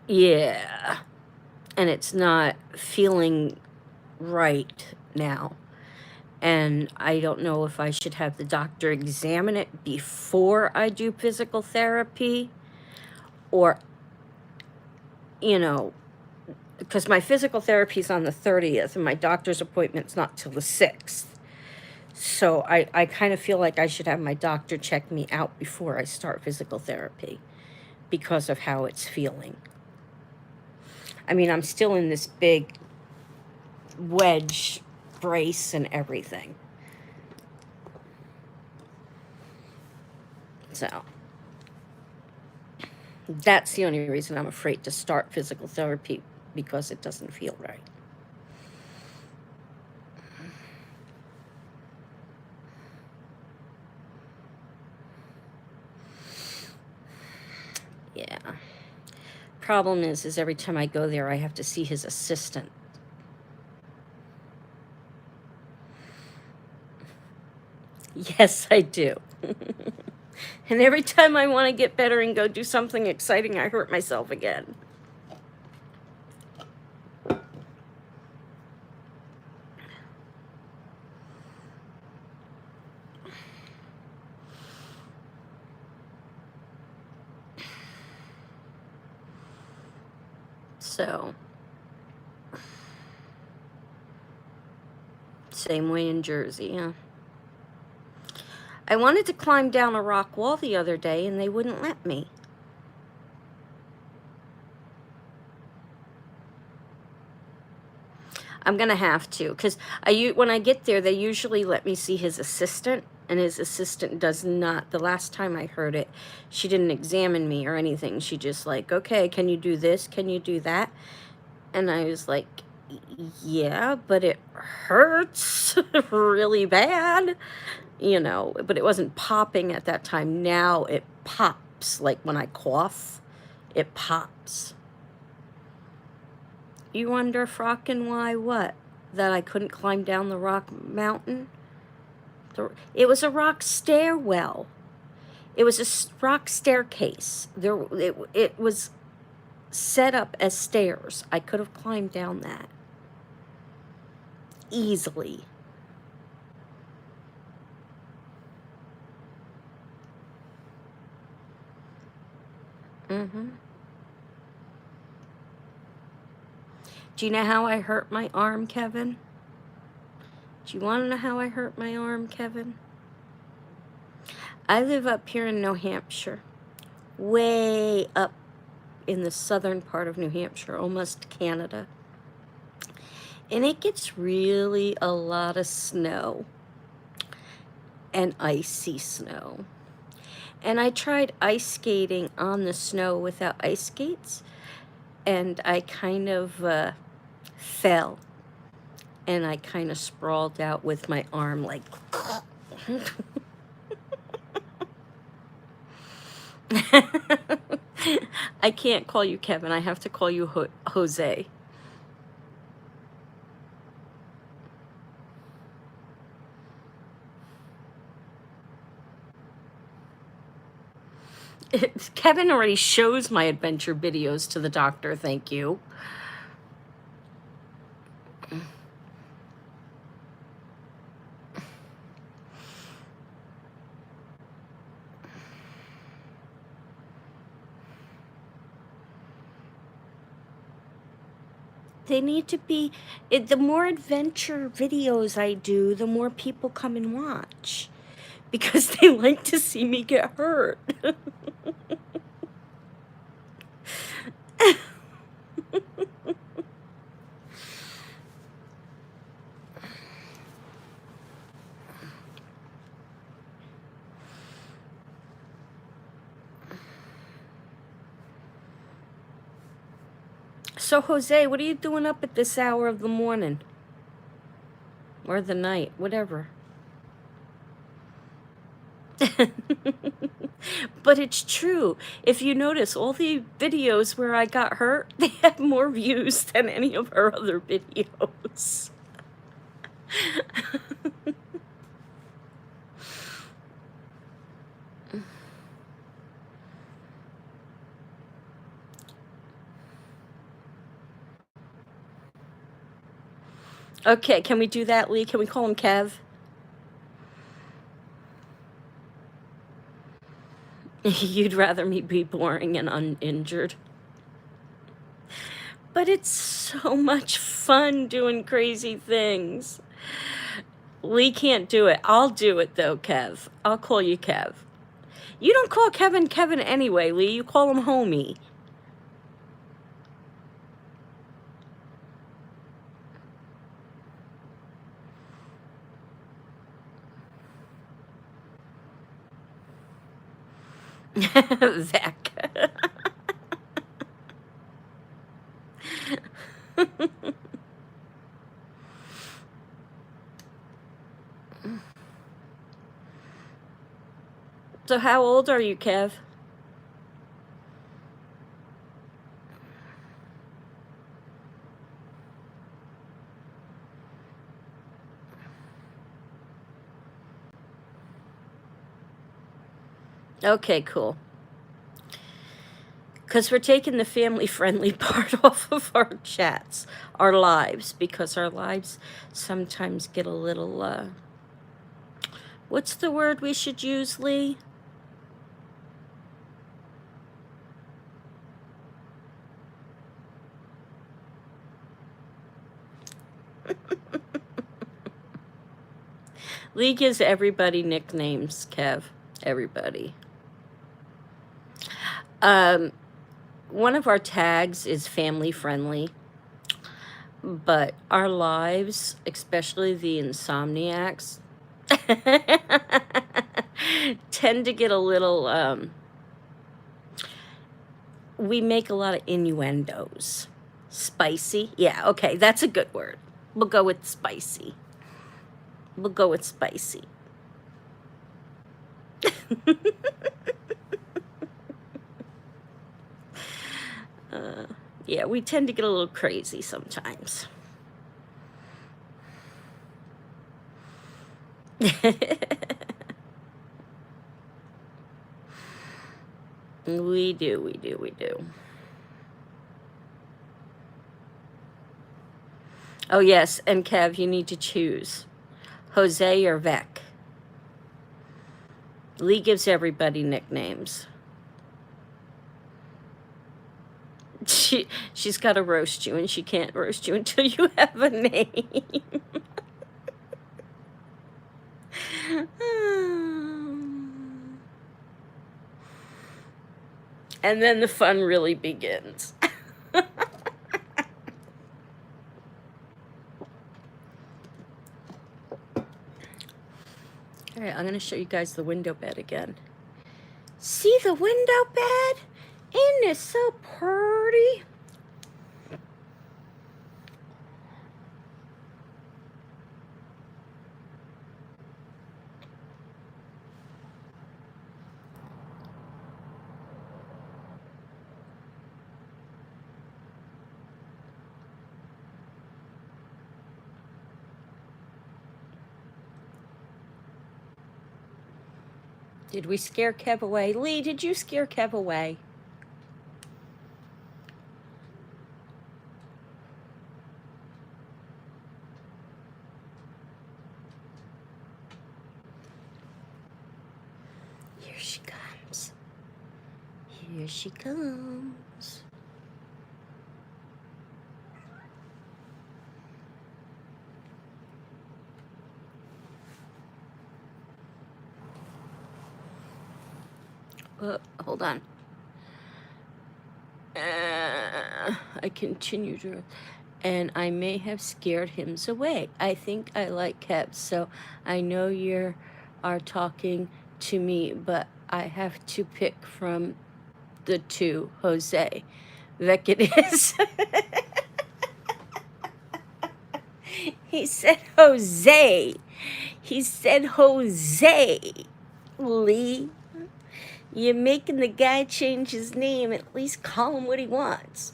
[SPEAKER 1] yeah, and it's not feeling right now. And I don't know if I should have the doctor examine it before I do physical therapy, or, you know, because my physical therapy is on the 30th and my doctor's appointment's not till the 6th. So I kind of feel like I should have my doctor check me out before I start physical therapy because of how it's feeling. I mean, I'm still in this big wedge brace and everything. So that's the only reason I'm afraid to start physical therapy, because it doesn't feel right. Yeah. Problem is every time I go there, I have to see his assistant. Yes, I do. And every time I want to get better and go do something exciting, I hurt myself again. So, same way in Jersey, yeah. I wanted to climb down a rock wall the other day, and they wouldn't let me. I'm going to have to, because when I get there, they usually let me see his assistant, and his assistant does not. The last time I heard it, she didn't examine me or anything. She just like, okay, can you do this? Can you do that? And I was like, yeah, but it hurts really bad, you know, but it wasn't popping at that time. Now it pops, like when I cough, it pops. You wonder, frockin', why what? That I couldn't climb down the rock mountain? It was a rock stairwell. It was a rock staircase. It was set up as stairs. I could have climbed down that easily. Mm-hmm. Do you know how I hurt my arm, Kevin? Do you want to know how I hurt my arm, Kevin? I live up here in New Hampshire, way up in the southern part of New Hampshire, almost Canada. And it gets really a lot of snow, and icy snow. And I tried ice skating on the snow without ice skates, and I kind of fell, and I kind of sprawled out with my arm like I can't call you Kevin. I have to call you Jose. Kevin already shows my adventure videos to the doctor, thank you. They need to be, the more adventure videos I do, the more people come and watch. Because they like to see me get hurt. So, Jose, what are you doing up at this hour of the morning? Or the night, whatever. But it's true. If you notice, all the videos where I got hurt, they have more views than any of our other videos. Okay, can we do that, Lee? Can we call him Kev? You'd rather me be boring and uninjured. But it's so much fun doing crazy things. Lee can't do it. I'll do it, though, Kev. I'll call you Kev. You don't call Kevin Kevin anyway, Lee. You call him homie. Vec. So how old are you, Kev? Okay, cool. Because we're taking the family-friendly part off of our chats, our lives, because our lives sometimes get a little, what's the word we should use, Lee? Lee gives everybody nicknames, Kev. Everybody. One of our tags is family-friendly, but our lives, especially the insomniacs, tend to get a little, we make a lot of innuendos. Spicy? Yeah, okay, that's a good word. We'll go with spicy. We'll go with spicy. Yeah, we tend to get a little crazy sometimes. We do. Oh, yes, and Kev, you need to choose Jose or Vec. Lee gives everybody nicknames. She's got to roast you, and she can't roast you until you have a name. And then the fun really begins. All right, I'm going to show you guys the window bed again. See the window bed? Isn't it so pretty? Did we scare Kev away? Lee, did you scare Kev away? Here she comes. Here she comes. Hold on. I continue to, and I may have scared him away. I think I like cats, so I know you are talking to me, but I have to pick from the two. Jose. Vic it is. He said Jose. He said Jose. Lee. You're making the guy change his name. At least call him what he wants.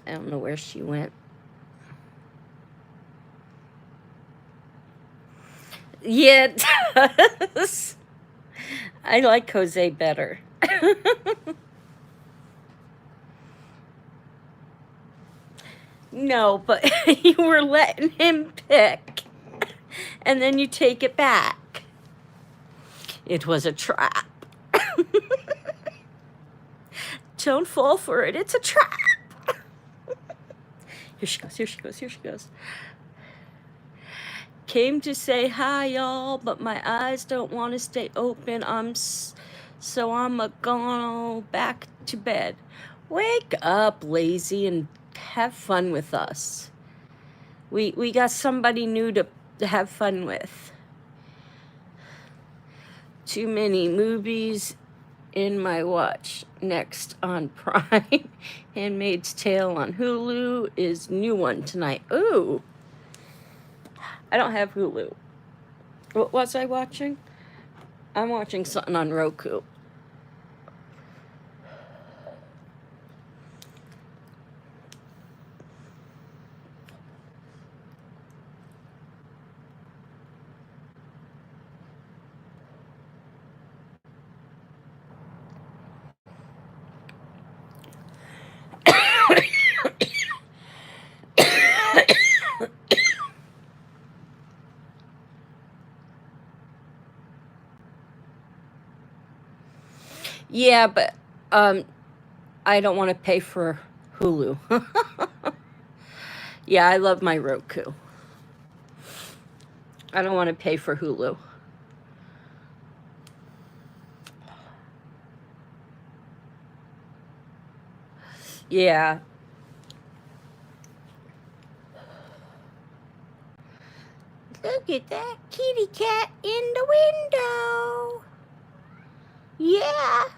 [SPEAKER 1] I don't know where she went. Yeah, it does. I like Jose better. No, but you were letting him pick, and then you take it back. It was a trap. Don't fall for it. It's a trap. Here she goes, here she goes, here she goes. Came to say hi, y'all, but my eyes don't want to stay open. So I'm gonna back to bed. Wake up, lazy, and have fun with us. We got somebody new to have fun with. Too many movies in my watch. Next on Prime. Handmaid's Tale on Hulu is new one tonight. Ooh. I don't have Hulu. What was I watching? I'm watching something on Roku. Yeah, but I don't want to pay for Hulu. Yeah, I love my Roku. I don't want to pay for Hulu. Yeah. Look at that kitty cat in the window. Yeah.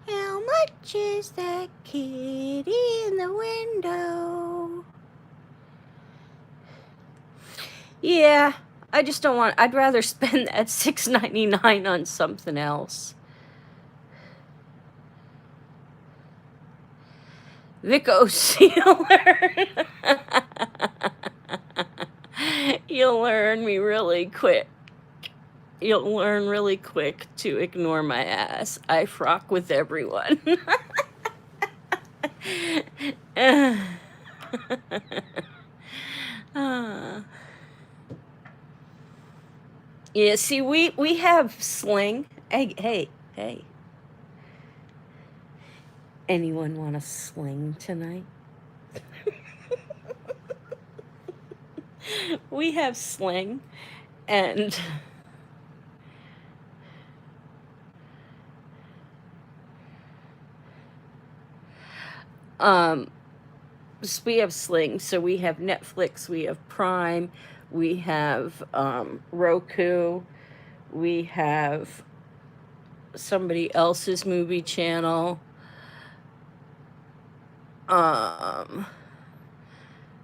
[SPEAKER 1] How much is that kitty in the window? Yeah, I just don't want, I'd rather spend that $6.99 on something else. Vic O'Sealer. You'll learn me really quick. You'll learn really quick to ignore my ass. I frock with everyone. Yeah, see, we have sling. Hey. Anyone want a sling tonight? We have sling, and so we have sling. So we have Netflix, we have Prime, we have Roku, we have somebody else's movie channel.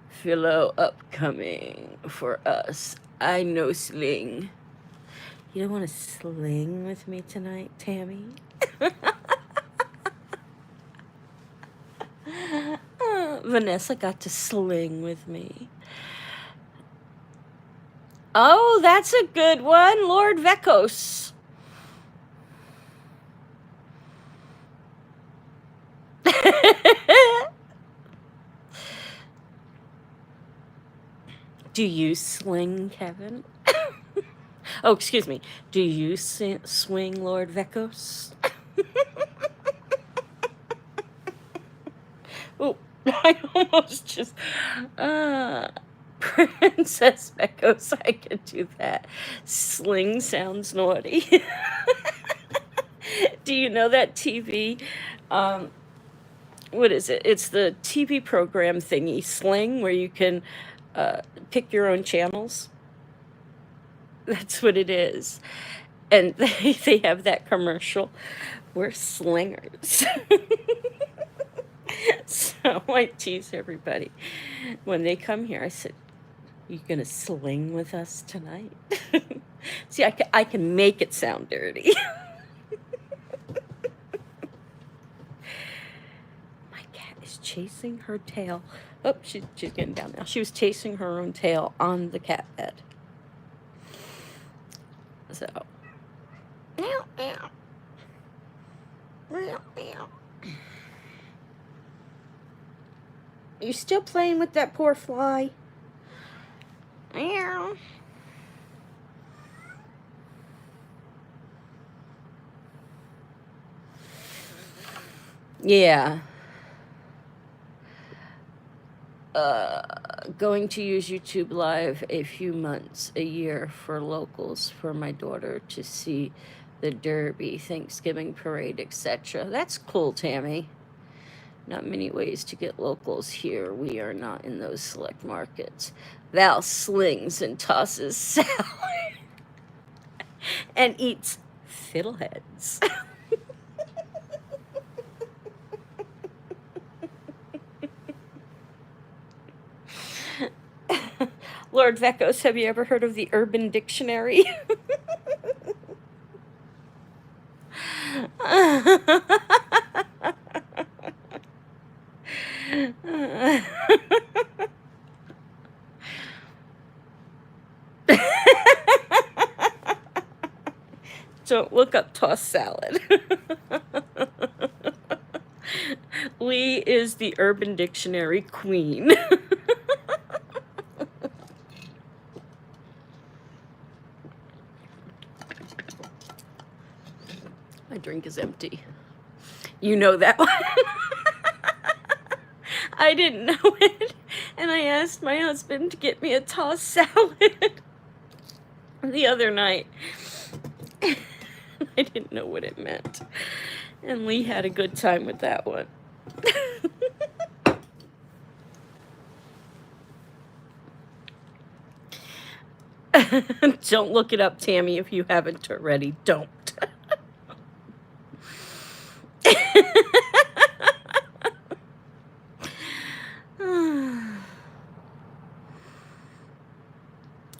[SPEAKER 1] Philo upcoming for us. I know sling. You don't want to sling with me tonight, Tammy? Vanessa got to sling with me. Oh, that's a good one, Lord Vekos. Do you sling, Kevin? Oh, excuse me. Do you swing, Lord Vekos? Oh, I almost just... Princess Vekos, I can do that. Sling sounds naughty. Do you know that TV? What is it? It's the TV program thingy, Sling, where you can pick your own channels. That's what it is. And they have that commercial. We're slingers. So I tease everybody. When they come here, I said, you gonna sling with us tonight? See, I can make it sound dirty. My cat is chasing her tail. Oh, she's getting down now. She was chasing her own tail on the cat bed. So, meow, meow. Meow, meow. You still playing with that poor fly? Meow. Yeah. Going to use YouTube Live a few months a year for locals for my daughter to see the Derby, Thanksgiving parade, etc. That's cool, Tammy. Not many ways to get locals here. We are not in those select markets. Val slings and tosses salad and eats fiddleheads. Lord Vekos, have you ever heard of the Urban Dictionary? Don't look up tossed salad. Lee is the Urban Dictionary queen. My drink is empty. You know that one. I didn't know it, and I asked my husband to get me a tossed salad the other night. I didn't know what it meant, and Lee had a good time with that one. Don't look it up, Tammy, if you haven't already. Don't.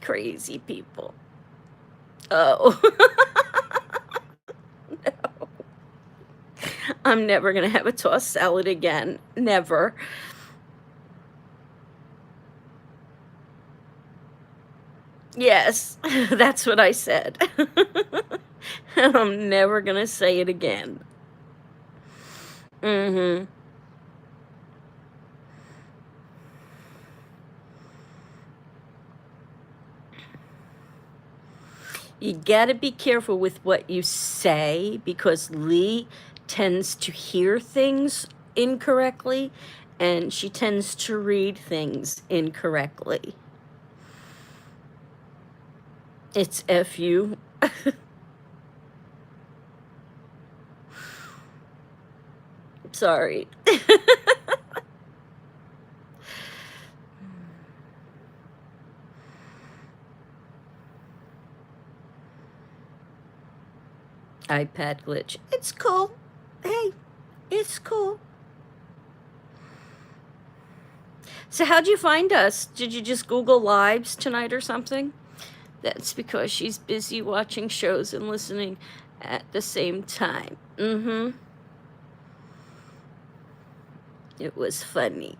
[SPEAKER 1] Crazy people. Oh. No. I'm never going to have a tossed salad again. Never. Yes, that's what I said. And I'm never going to say it again. Mm-hmm. You gotta be careful with what you say, because Lee tends to hear things incorrectly, and she tends to read things incorrectly. It's F-U. Sorry. iPad glitch. It's cool. Hey, it's cool. So how'd you find us? Did you just Google Lives tonight or something? That's because she's busy watching shows and listening at the same time. It was funny.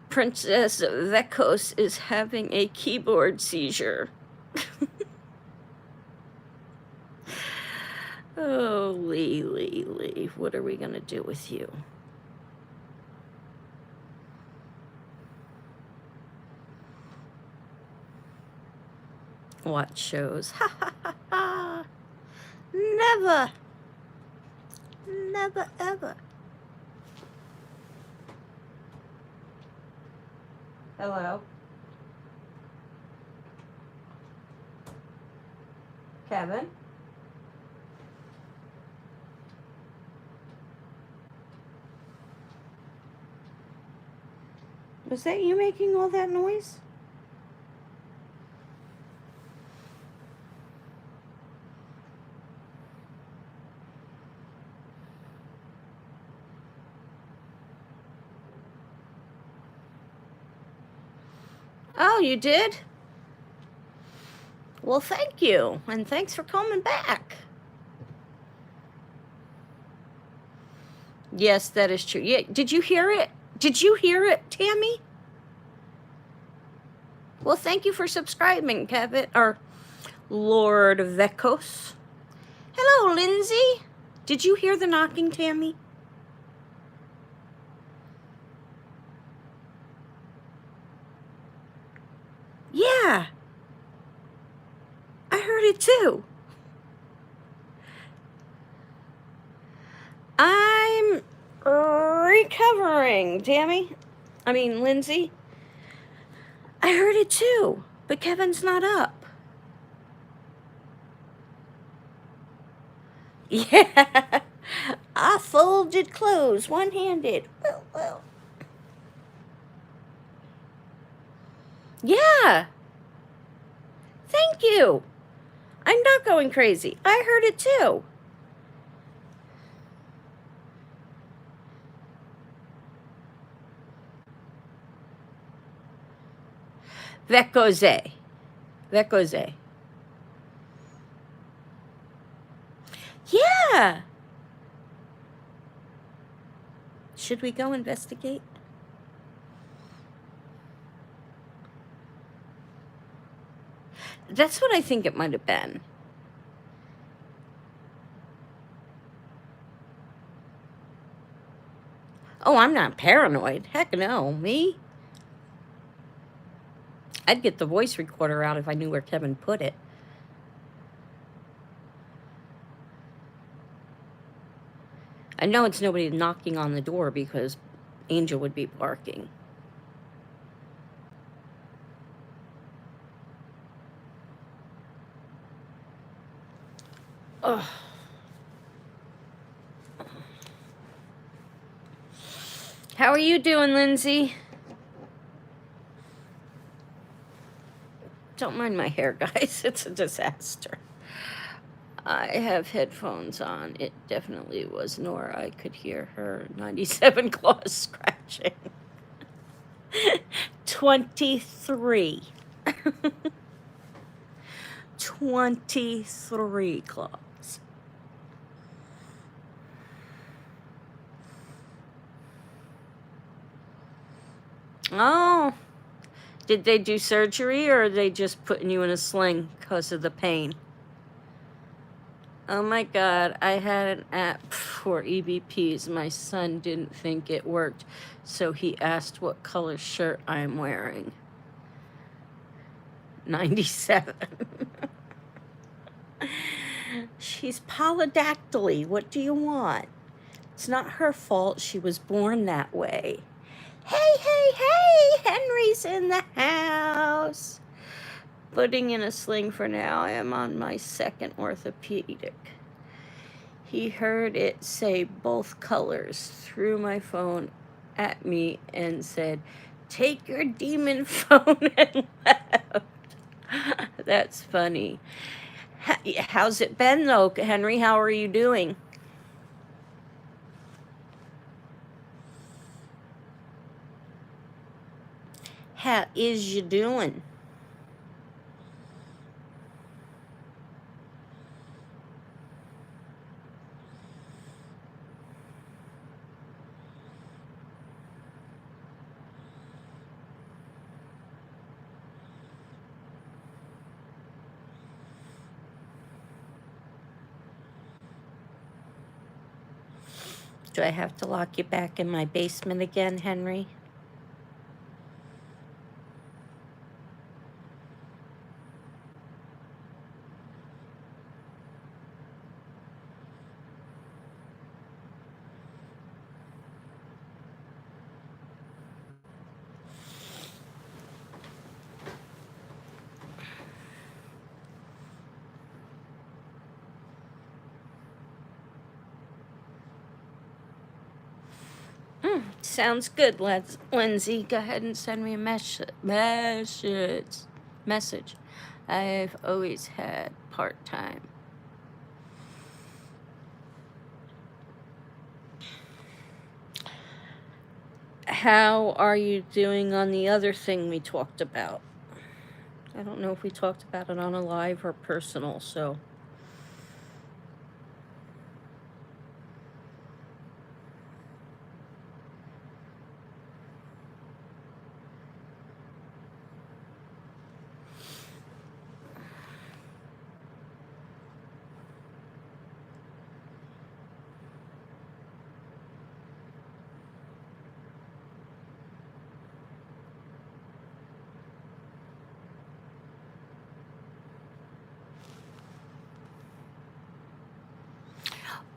[SPEAKER 1] Princess Vekos is having a keyboard seizure. Oh, Lee, what are we gonna do with you? Watch shows. Ha ha ha ha. Never. Never ever. Hello. Kevin? Was that you making all that noise? Oh, you did? Well, thank you, and thanks for coming back. Yes, that is true. Yeah, did you hear it? Did you hear it, Tammy? Well, thank you for subscribing, Kevin, or Lord Vekos. Hello, Lindsay. Did you hear the knocking, Tammy? Yeah. I heard it too. I'm recovering, Tammy. I mean, Lindsay. I heard it too, but Kevin's not up. Yeah. I folded clothes one-handed. Well. Yeah. Thank you. I'm not going crazy. I heard it too. Vekose. Yeah. Should we go investigate? That's what I think it might have been. Oh, I'm not paranoid. Heck no. Me? I'd get the voice recorder out if I knew where Kevin put it. I know it's nobody knocking on the door because Angel would be barking. Ugh. How are you doing, Lindsay? Don't mind my hair, guys. It's a disaster. I have headphones on. It definitely was Nora. I could hear her 97 claws scratching. 23. 23 claws. Oh. Did they do surgery or are they just putting you in a sling because of the pain? Oh my God, I had an app for EBPs. My son didn't think it worked, so he asked what color shirt I'm wearing. 97. She's polydactyly. What do you want? It's not her fault. She was born that way. Hey, Henry's in the house. Putting in a sling for now. I am on my second orthopedic. He heard it say both colors through my phone at me and said, "Take your demon phone," and left. That's funny. How's it been, though, Henry? How are you doing? How is you doing? Do I have to lock you back in my basement again, Henry? Sounds good, Lindsay. Go ahead and send me a message. I've always had part-time. How are you doing on the other thing we talked about? I don't know if we talked about it on a live or personal, so...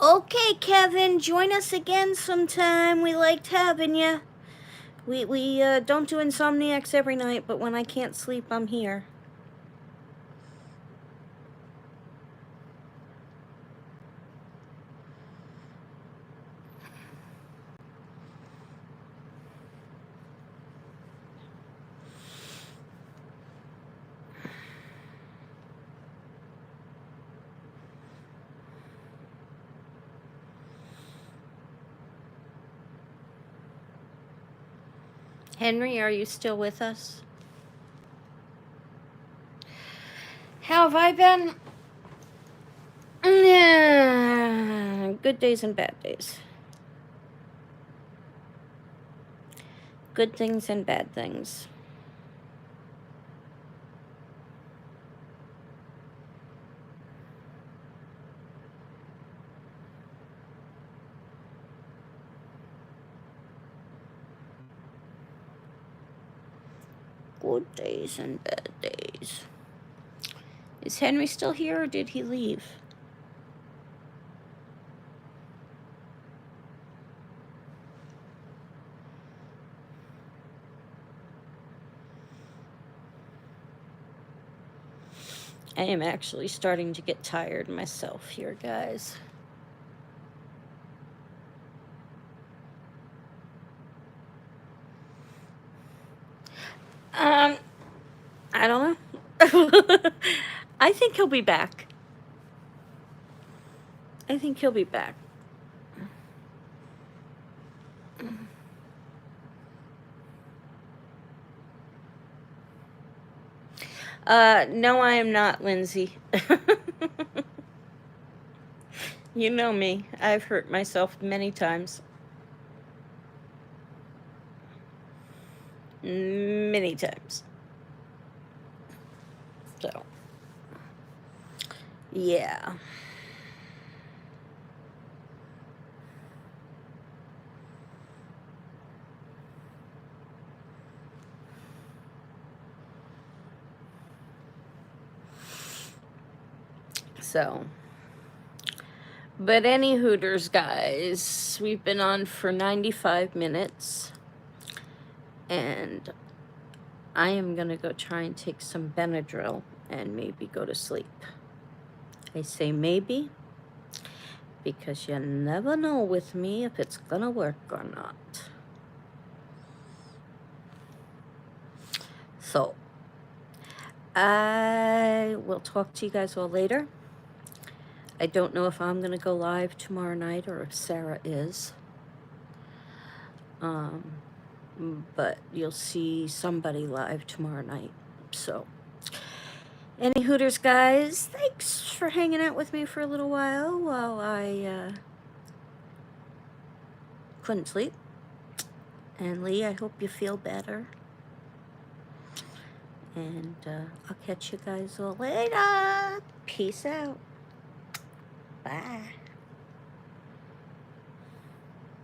[SPEAKER 1] Okay, Kevin, join us again sometime. We liked having you. We don't do Insomniacs every night, but when I can't sleep, I'm here. Henry, are you still with us? How have I been? Yeah, good days and bad days. Good things and bad things. Good days and bad days. Is Henry still here, or did he leave? I am actually starting to get tired myself here, guys. I don't know. I think he'll be back. I think he'll be back. No, I am not, Lindsay. You know me. I've hurt myself many times. Many times. So, yeah. So, but any Hooters, guys, we've been on for 95 minutes, and I am gonna go try and take some Benadryl and maybe go to sleep. I say maybe because you never know with me if it's gonna work or not. So, I will talk to you guys all later. I don't know if I'm going to go live tomorrow night or if Sarah is. But you'll see somebody live tomorrow night. So, any Hooters, guys, thanks for hanging out with me for a little while I couldn't sleep. And Lee, I hope you feel better. And I'll catch you guys all later. Peace out. Bye.